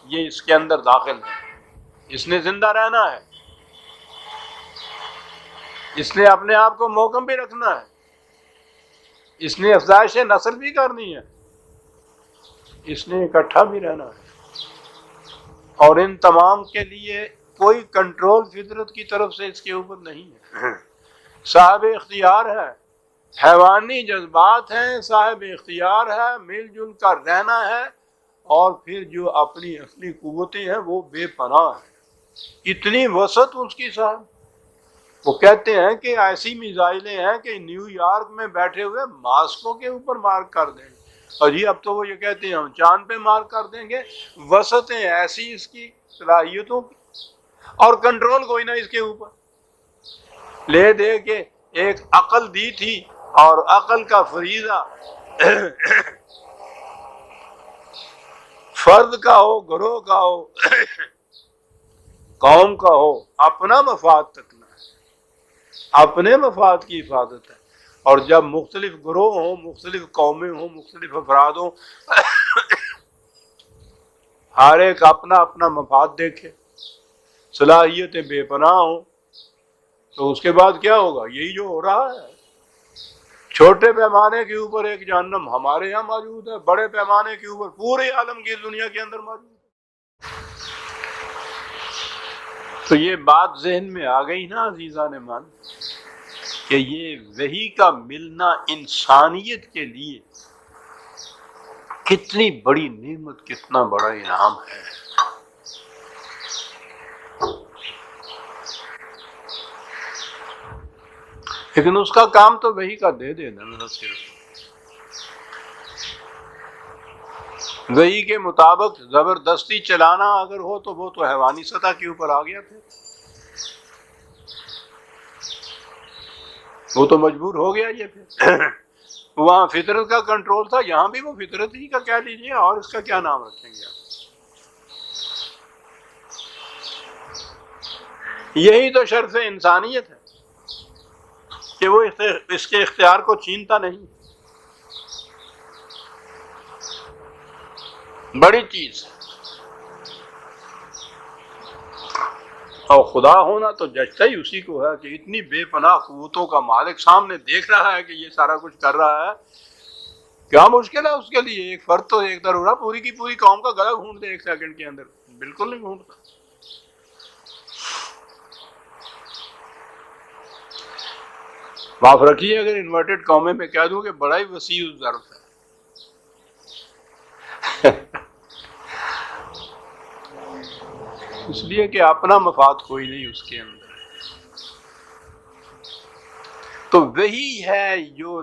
یہ اس کے اندر داخل ہیں۔ اس نے زندہ رہنا ہے، اس نے اپنے آپ کو محکم بھی رکھنا ہے، اس نے افزائش نسل بھی کرنی ہے، اس نے اکٹھا بھی رہنا ہے، اور ان تمام کے لیے کوئی کنٹرول فطرت کی طرف سے اس کے اوپر نہیں ہے۔ صاحب اختیار ہے، حیوانی جذبات ہیں، صاحب اختیار ہے، مل جل کر رہنا ہے، اور پھر جو اپنی اصلی قوتیں ہیں وہ بے پناہ ہیں۔ اتنی وسعت اس کی صاحب، وہ کہتے ہیں کہ ایسی میزائلیں ہیں کہ نیو یارک میں بیٹھے ہوئے ماسکو کے اوپر مار کر دیں گے، اور جی اب تو وہ یہ کہتے ہیں ہم چاند پہ مار کر دیں گے۔ وسعتیں ایسی اس کی صلاحیتوں کی، اور کنٹرول کوئی نہ اس کے اوپر۔ لے دے کے ایک عقل دی تھی، اور عقل کا فریضہ فرد کا ہو، گروہ کا ہو، قوم کا ہو، اپنا مفاد تکنا ہے، اپنے مفاد کی حفاظت ہے۔ اور جب مختلف گروہ ہوں، مختلف قومیں ہوں، مختلف افراد ہوں، ہر ایک اپنا اپنا مفاد دیکھے، صلاحیتیں بے پناہ ہوں، تو اس کے بعد کیا ہوگا؟ یہی جو ہو رہا ہے۔ چھوٹے پیمانے کے اوپر ایک جہنم ہمارے یہاں موجود ہے، بڑے پیمانے کے اوپر پورے عالمگیر دنیا کے اندر موجود ہے۔ تو یہ بات ذہن میں آ گئی نا عزیزان مان، کہ یہ وحی کا ملنا انسانیت کے لیے کتنی بڑی نعمت، کتنا بڑا انعام ہے۔ لیکن اس کا کام تو وحی کا دے دینا نا، صرف وحی کے مطابق زبردستی چلانا اگر ہو تو وہ تو حیوانی سطح کے اوپر آ گیا، پھر وہ تو مجبور ہو گیا۔ یہ پھر وہاں فطرت کا کنٹرول تھا، یہاں بھی وہ فطرت ہی کا کہہ لیجیے، اور اس کا کیا نام رکھیں گے آپ؟ یہی تو شرف انسانیت ہے کہ وہ اس کے اختیار کو چھینتا نہیں۔ بڑی چیز ہے، اور خدا ہونا تو جچتا ہی اسی کو ہے کہ اتنی بے پناہ قوتوں کا مالک سامنے دیکھ رہا ہے کہ یہ سارا کچھ کر رہا ہے۔ کیا مشکل ہے اس کے لیے؟ ایک فرد تو ایک ضرورہ پوری کی پوری قوم کا گلا گھونٹ دے ایک سیکنڈ کے اندر، بالکل نہیں گھونٹتا۔ معاف رکھیے اگر انورٹڈ قومیں میں کہہ دوں کہ بڑا ہی وسیع ظرف ہے۔ اس لیے کہ اپنا مفاد کوئی نہیں اس کے اندر۔ تو وہی ہے جو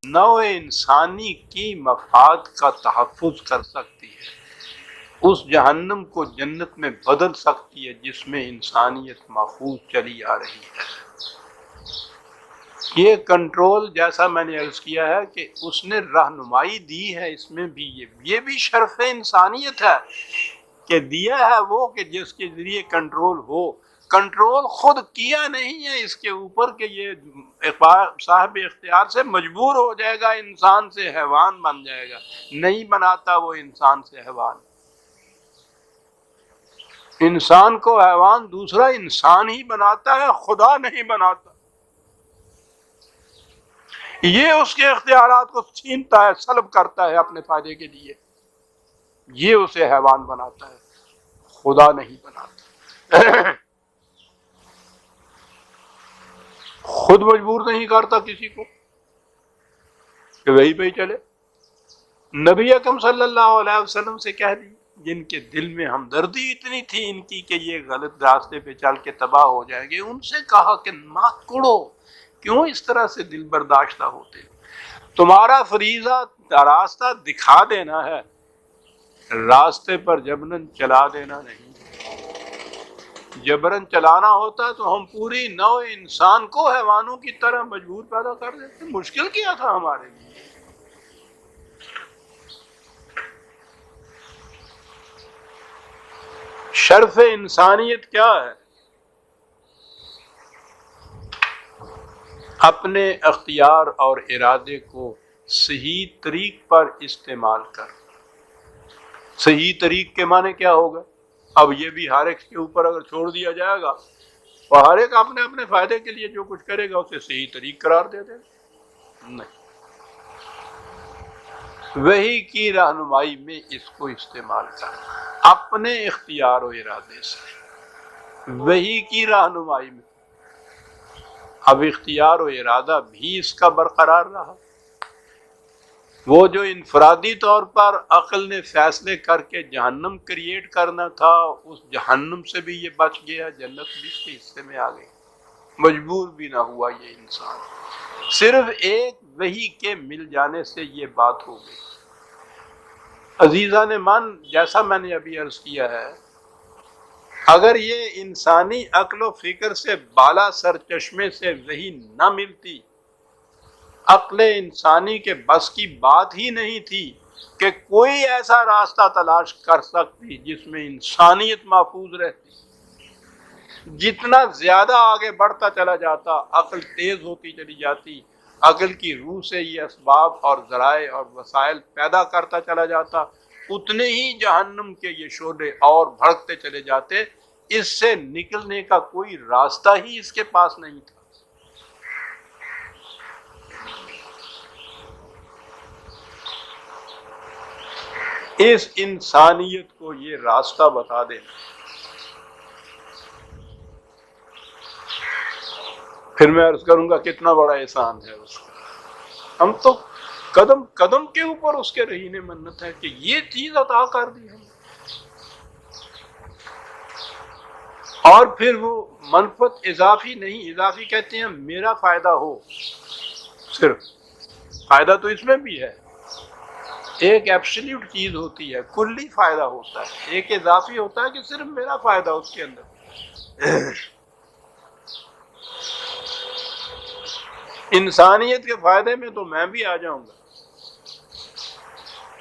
نوع انسانی کی مفاد کا تحفظ کر سکتی ہے، اس جہنم کو جنت میں بدل سکتی ہے جس میں انسانیت محفوظ چلی آ رہی ہے۔ یہ کنٹرول، جیسا میں نے عرض کیا ہے کہ اس نے رہنمائی دی ہے، اس میں بھی یہ بھی شرف انسانیت ہے کہ دیا ہے وہ کہ جس کے ذریعے کنٹرول ہو۔ کنٹرول خود کیا نہیں ہے اس کے اوپر کہ یہ صاحب اختیار سے مجبور ہو جائے گا، انسان سے حیوان بن جائے گا۔ نہیں بناتا وہ انسان سے حیوان، انسان کو حیوان دوسرا انسان ہی بناتا ہے، خدا نہیں بناتا۔ یہ اس کے اختیارات کو چھینتا ہے، سلب کرتا ہے اپنے فائدے کے لیے، یہ اسے حیوان بناتا ہے، خدا نہیں بناتا۔ خود مجبور نہیں کرتا کسی کو کہ وہی پہ ہی چلے۔ نبی اکرم صلی اللہ علیہ وسلم سے کہہ دی، جن کے دل میں ہمدردی اتنی تھی ان کی کہ یہ غلط راستے پہ چل کے تباہ ہو جائیں گے، ان سے کہا کہ نہ کوڑو، کیوں اس طرح سے دل برداشتہ ہوتے؟ تمہارا فریضہ راستہ دکھا دینا ہے، راستے پر جبرن چلا دینا نہیں۔ جبرن چلانا ہوتا تو ہم پوری نوع انسان کو حیوانوں کی طرح مجبور پیدا کر دیتے، مشکل کیا تھا ہمارے لیے۔ شرف انسانیت کیا ہے؟ اپنے اختیار اور ارادے کو صحیح طریق پر استعمال کر۔ صحیح طریق کے معنی کیا ہوگا؟ اب یہ بھی ہر ایک کے اوپر اگر چھوڑ دیا جائے گا اور ہر ایک اپنے اپنے فائدے کے لیے جو کچھ کرے گا اسے صحیح طریق قرار دے دے گا؟ نہیں، وہی کی رہنمائی میں اس کو استعمال کرنا، اپنے اختیار و ارادے سے، وہی کی رہنمائی میں۔ اب اختیار و ارادہ بھی اس کا برقرار رہا، وہ جو انفرادی طور پر عقل نے فیصلے کر کے جہنم کریٹ کرنا تھا، اس جہنم سے بھی یہ بچ گیا، جنت بھی اس کے حصے میں آ گئی، مجبور بھی نہ ہوا یہ انسان، صرف ایک وحی کے مل جانے سے یہ بات ہو گئی۔ عزیزان من، جیسا میں نے ابھی عرض کیا ہے، اگر یہ انسانی عقل و فکر سے بالا سر چشمے سے وحی نہ ملتی، عقل انسانی کے بس کی بات ہی نہیں تھی کہ کوئی ایسا راستہ تلاش کر سکتی جس میں انسانیت محفوظ رہتی۔ جتنا زیادہ آگے بڑھتا چلا جاتا، عقل تیز ہوتی چلی جاتی، عقل کی روح سے یہ اسباب اور ذرائع اور وسائل پیدا کرتا چلا جاتا، اتنے ہی جہنم کے یہ شعلے اور بھڑکتے چلے جاتے، اس سے نکلنے کا کوئی راستہ ہی اس کے پاس نہیں تھا۔ اس انسانیت کو یہ راستہ بتا دینا، پھر میں عرض کروں گا کتنا بڑا احسان ہے اس کا۔ ہم تو قدم قدم کے اوپر اس کے رہینے منت ہے کہ یہ چیز عطا کر دی ہم، اور پھر وہ منفعت اضافی نہیں، اضافی کہتے ہیں میرا فائدہ ہو، صرف فائدہ تو اس میں بھی ہے، ایک ایبسلیوٹ چیز ہوتی ہے، کلی فائدہ ہوتا ہے، ایک اضافی ہوتا ہے کہ صرف میرا فائدہ اس کے اندر۔ انسانیت کے فائدے میں تو میں بھی آ جاؤں گا،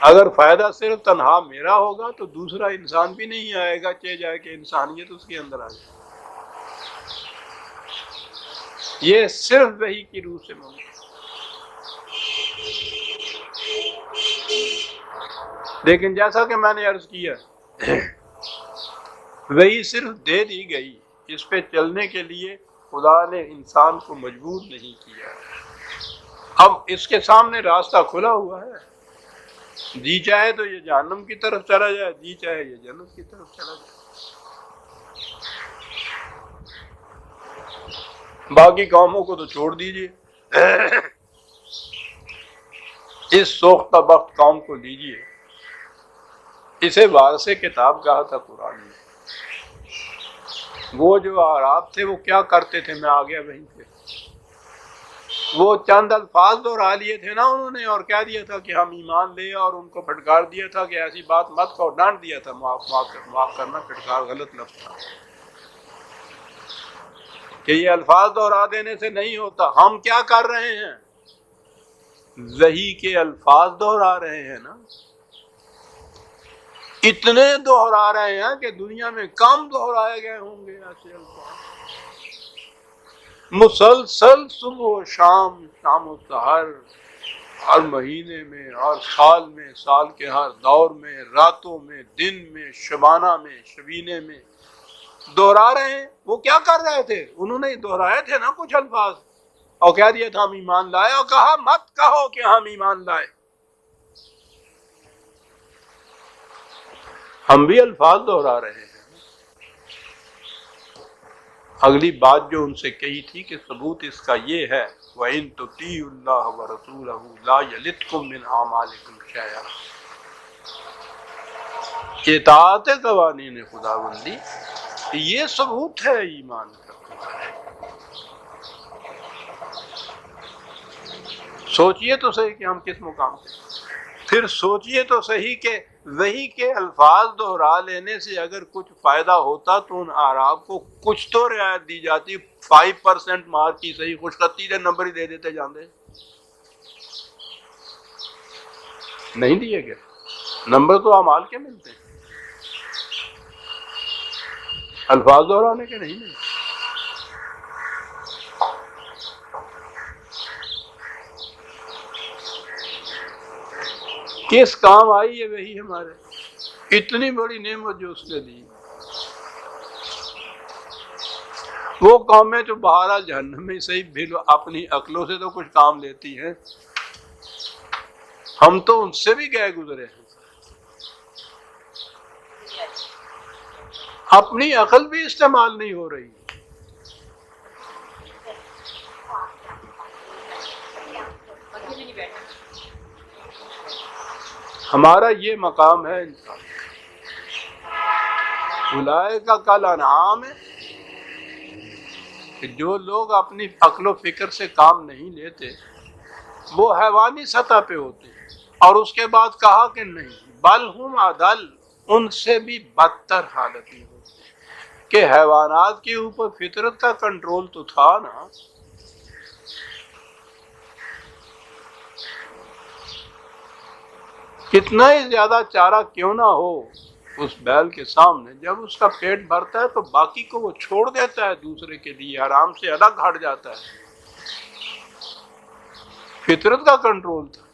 اگر فائدہ صرف تنہا میرا ہوگا تو دوسرا انسان بھی نہیں آئے گا، چاہے جائے کہ انسانیت اس کے اندر آ جائے۔ یہ صرف وحی کی روح سے ممکن۔ لیکن جیسا کہ میں نے عرض کیا، وہی صرف دے دی گئی، اس پہ چلنے کے لیے خدا نے انسان کو مجبور نہیں کیا۔ اب اس کے سامنے راستہ کھلا ہوا ہے، جی چاہے تو یہ جہنم کی طرف چلا جائے، جی چاہے یہ جنت کی طرف چلا جائے۔ باقی قوموں کو تو چھوڑ دیجیے، اس سوختہ بخت قوم کو لیجیے، اسے وارث کتاب کہا تھا قرآن میں۔ وہ جو اعراب تھے وہ کیا کرتے تھے، میں آ گیا وہیں پہ، وہ چند الفاظ دہرا لیے تھے نا انہوں نے، اور کہہ دیا تھا کہ ہم ایمان لے، اور ان کو پھٹکار دیا تھا کہ ایسی بات مت کرو، ڈانٹ دیا تھا، معاف کرنا، پھٹکار غلط لفظ تھا، کہ یہ الفاظ دہرا دینے سے نہیں ہوتا۔ ہم کیا کر رہے ہیں؟ وحی کے الفاظ دہرا رہے ہیں نا، اتنے دہرا رہے ہیں کہ دنیا میں کم دہرائے گئے ہوں گے ایسے الفاظ، مسلسل صبح و شام، شام و سحر، ہر مہینے میں، ہر سال میں، سال کے ہر دور میں، راتوں میں، دن میں، شبانہ میں، شبینے میں دہرا رہے ہیں۔ وہ کیا کر رہے تھے؟ انہوں نے دہرائے تھے نا کچھ الفاظ، اور کہہ دیا تھا ہم ایمان لائے، اور کہا مت کہو کہ ہم ایمان لائے. ہم بھی الفاظ دہرا رہے ہیں. اگلی بات جو ان سے کہی تھی کہ ثبوت اس کا یہ ہے وَإِن تُطِيعُوا اللَّهَ وَرَسُولَهُ لَا يَلِتْكُم مِّنْ أَعْمَالِكُمْ شَيْئًا. اطاعت قوانین خداوندی یہ ثبوت ہے ایمان کا. سوچئے تو صحیح کہ ہم کس مقام پہ، پھر سوچئے تو صحیح کہ وہی کے الفاظ دہرا لینے سے اگر کچھ فائدہ ہوتا تو ان اعراب کو کچھ تو رعایت دی جاتی. 5% مارک کی صحیح خوش خطی سے نمبر ہی دے دیتے جاندے، نہیں دیے گئے. نمبر تو اعمال کے ملتے ہیں، الفاظ دہرانے کے نہیں ملتے. کس کام آئی ہے وہی ہمارے؟ اتنی بڑی نعمت جو اس نے دی. وہ قومیں جو بہرحال جہنم میں صحیح بھی اپنی عقلوں سے تو کچھ کام لیتی ہیں، ہم تو ان سے بھی گئے گزرے ہیں. اپنی عقل بھی استعمال نہیں ہو رہی. ہمارا یہ مقام ہے انسان. اولئک کالانعام ہے کہ جو لوگ اپنی عقل و فکر سے کام نہیں لیتے وہ حیوانی سطح پہ ہوتے ہیں. اور اس کے بعد کہا کہ نہیں بل ہم اضل، ان سے بھی بدتر حالت میں ہوتی ہے کہ حیوانات کے اوپر فطرت کا کنٹرول تو تھا نا. کتنا ہی زیادہ چارہ کیوں نہ ہو اس بیل کے سامنے، جب اس کا پیٹ بھرتا ہے تو باقی کو وہ چھوڑ دیتا ہے دوسرے کے لیے، آرام سے الگ ہٹ جاتا ہے. فطرت کا کنٹرول تھا.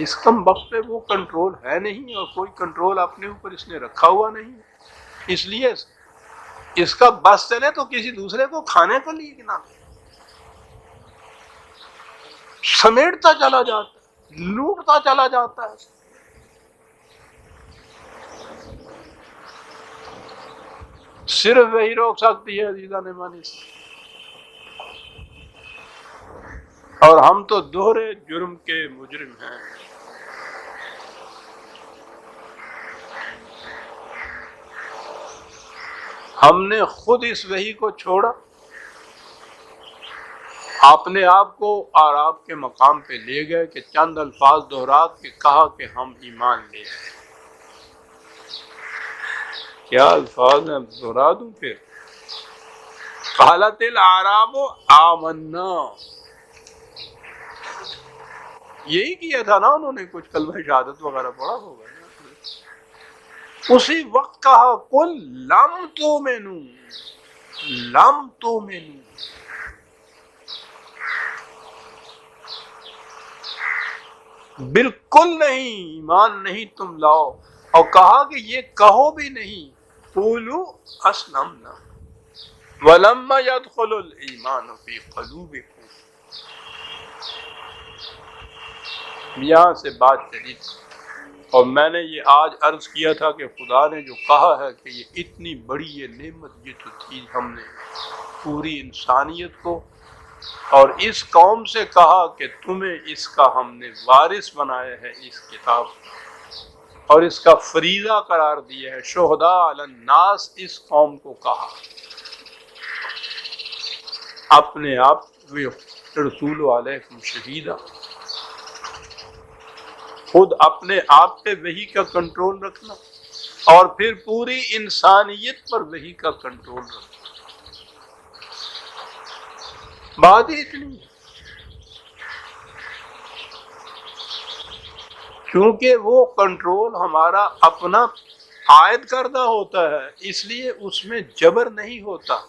اس کم وقت پہ وہ کنٹرول ہے نہیں، اور کوئی کنٹرول اپنے اوپر اس نے رکھا ہوا نہیں. اس لیے اس کا بس چلے تو کسی دوسرے کو کھانے کے لیے نہ سمیٹتا چلا جاتا ہے، لوٹتا چلا جاتا ہے. صرف وہی روک سکتی ہے عزیزان ایمانی. اور ہم تو دوہرے جرم کے مجرم ہیں. ہم نے خود اس وحی کو چھوڑا، اپنے آپ کو اعراب کے مقام پہ لے گئے کہ چند الفاظ دہرا کے کہا کہ ہم ایمان لے آئے. کیا الفاظ میں دہرا دوں پھر؟ قالت الاعراب آمنا، یہی کیا تھا نا انہوں نے، کچھ کلمہ شہادت وغیرہ پڑھا ہوگا. اسی وقت کہا قل لم تؤمنوا، لم تؤمنوا، بالکل نہیں ایمان نہیں تم لاؤ. اور کہا کہ یہ کہو بھی نہیں قولوا اسلمنا ولما يدخل الایمان فی قلوبکم. یہاں سے بات چلی، اور میں نے یہ آج عرض کیا تھا کہ خدا نے جو کہا ہے کہ یہ اتنی بڑی یہ نعمت یہ تو تھی، ہم نے پوری انسانیت کو اور اس قوم سے کہا کہ تمہیں اس کا ہم نے وارث بنایا ہے اس کتاب، اور اس کا فریضہ قرار دیا ہے. شہداء علی الناس اس قوم کو کہا، اپنے آپ رسول علیکم شہیدہ، خود اپنے آپ پہ وحی کا کنٹرول رکھنا اور پھر پوری انسانیت پر وحی کا کنٹرول رکھنا. بات ہی اتنی ہے. کیونکہ وہ کنٹرول ہمارا اپنا عائد کردہ ہوتا ہے، اس لیے اس میں جبر نہیں ہوتا.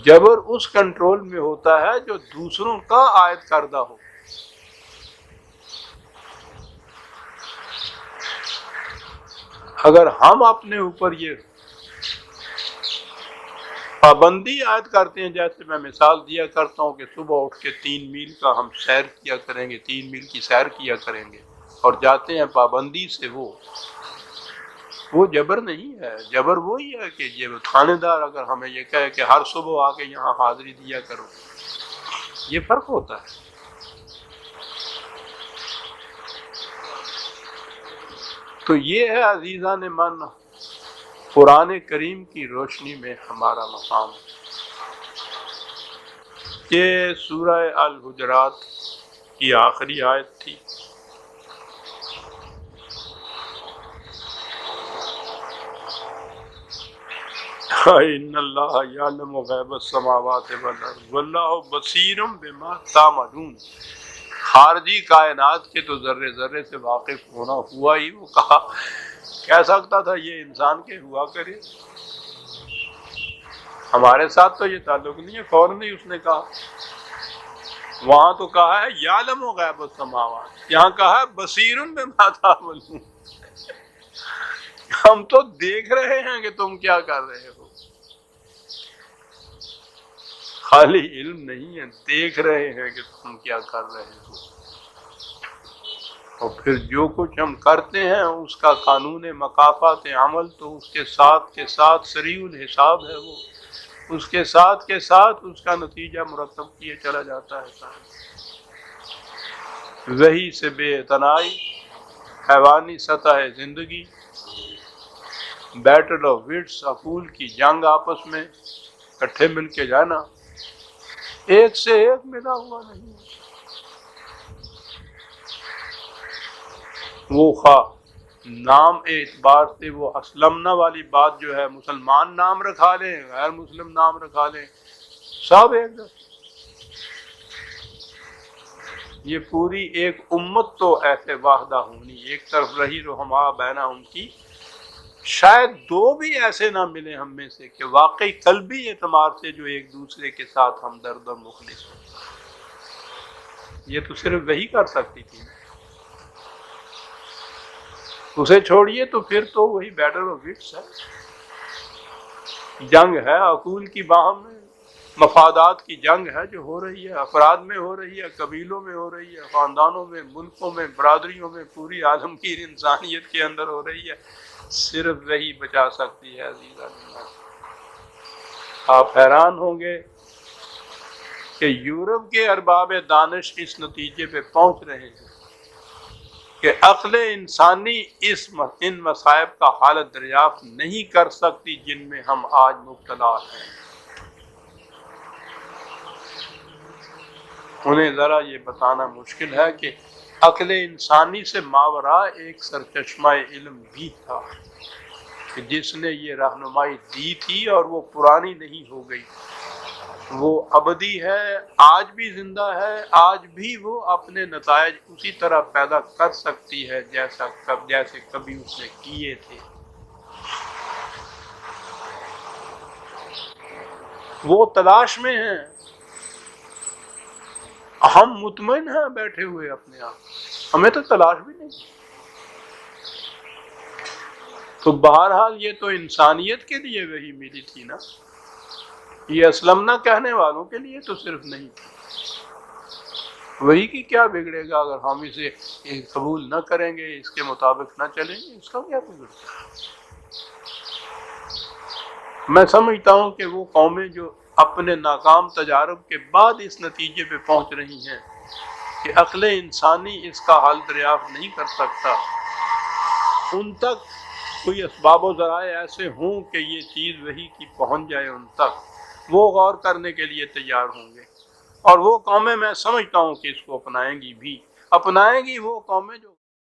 جبر اس کنٹرول میں ہوتا ہے جو دوسروں کا عائد کردہ ہو. اگر ہم اپنے اوپر یہ پابندی عائد کرتے ہیں، جیسے میں مثال دیا کرتا ہوں کہ صبح اٹھ کے 3 میل کا ہم سیر کیا کریں گے، 3 میل کی سیر کیا کریں گے، اور جاتے ہیں پابندی سے، وہ جبر نہیں ہے۔ جبر وہی ہے کہ یہ تھانے دار اگر ہمیں یہ کہے کہ ہر صبح آ کے یہاں حاضری دیا کرو، یہ فرق ہوتا ہے۔ تو یہ ہے عزیزان من قرآن کریم کی روشنی میں ہمارا مقام، کہ سورہ الحجرات کی آخری آیت تھی، ان اللہ یعلم غیب السماوات والارض واللہ بصیر بما تعملون۔ خارجی کائنات کے تو ذرے ذرے سے واقف ہونا ہوا ہی، وہ کہہ سکتا تھا یہ انسان کے ہوا کرے، ہمارے ساتھ تو یہ تعلق نہیں ہے، فوراً ہی اس نے کہا۔ وہاں تو کہا ہے یعلم غیب السماوات، یہاں کہا ہے بصیر بما تعملون۔ ہم تو دیکھ رہے ہیں کہ تم کیا کر رہے ہو، خالی علم نہیں ہے، دیکھ رہے ہیں کہ تم کیا کر رہے ہو، اور پھر جو کچھ ہم کرتے ہیں اس کا قانون مکافات عمل تو اس کے ساتھ کے ساتھ سریع الحساب ہے، وہ اس کے ساتھ کے ساتھ اس کا نتیجہ مرتب کیے چلا جاتا ہے۔ وہی سے بے اعتنائی، حیوانی سطح زندگی، بیٹل آف وٹس، عقول کی جنگ، آپس میں اکٹھے مل کے جانا، ایک سے ایک ملا ہوا نہیں، وہ خواہ نام اعتبار سے وہ اسلمنا والی بات جو ہے، مسلمان نام رکھا لیں، غیر مسلم نام رکھا لیں، سب ایک جیسے۔ یہ پوری ایک امت تو ایسے واحدہ ہونی، ایک طرف رہی رحما بینہم کی، شاید دو بھی ایسے نہ ملے ہم میں سے کہ واقعی قلبی اعتبار سے جو ایک دوسرے کے ساتھ ہمدرد و مخلص ہو۔ یہ تو صرف وہی کر سکتی تھی، اسے چھوڑیے تو پھر تو وہی بیٹل آف وٹس ہے، جنگ ہے عقول کی، باہم مفادات کی جنگ ہے جو ہو رہی ہے، افراد میں ہو رہی ہے، قبیلوں میں ہو رہی ہے، خاندانوں میں، ملکوں میں، برادریوں میں، پوری عالمگیر انسانیت کے اندر ہو رہی ہے، صرف وہی بچا سکتی ہے عزیزان۔ آپ حیران ہوں گے کہ یورپ کے ارباب دانش اس نتیجے پہ پہنچ رہے ہیں کہ عقل انسانی ان مصائب کا حالت دریافت نہیں کر سکتی جن میں ہم آج مبتلا ہیں۔ انہیں ذرا یہ بتانا مشکل ہے کہ عقل انسانی سے ماورا ایک سرچشمہ علم بھی تھا کہ جس نے یہ رہنمائی دی تھی، اور وہ پرانی نہیں ہو گئی، وہ ابدی ہے، آج بھی زندہ ہے، آج بھی وہ اپنے نتائج اسی طرح پیدا کر سکتی ہے جیسے کبھی اس نے کیے تھے۔ وہ تلاش میں ہیں، ہم مطمئن ہیں بیٹھے ہوئے اپنے آپ، ہمیں تو تلاش بھی نہیں۔ تو بہرحال یہ تو انسانیت کے لیے وہی ملی تھی نا، یہ اسلمنا کہنے والوں کے لیے تو صرف نہیں تھی۔ وہی کی کیا بگڑے گا اگر ہم اسے قبول نہ کریں گے، اس کے مطابق نہ چلیں گے، اس کا کیا بگڑتا ہے؟ میں سمجھتا ہوں کہ وہ قومیں جو اپنے ناکام تجارب کے بعد اس نتیجے پہ پہنچ رہی ہیں کہ عقل انسانی اس کا حل دریافت نہیں کر سکتا، ان تک کوئی اسباب و ذرائع ایسے ہوں کہ یہ چیز وہی کی پہنچ جائے، ان تک وہ غور کرنے کے لیے تیار ہوں گے، اور وہ قومیں میں سمجھتا ہوں کہ اس کو اپنائیں گی بھی، اپنائیں گی وہ قومیں جو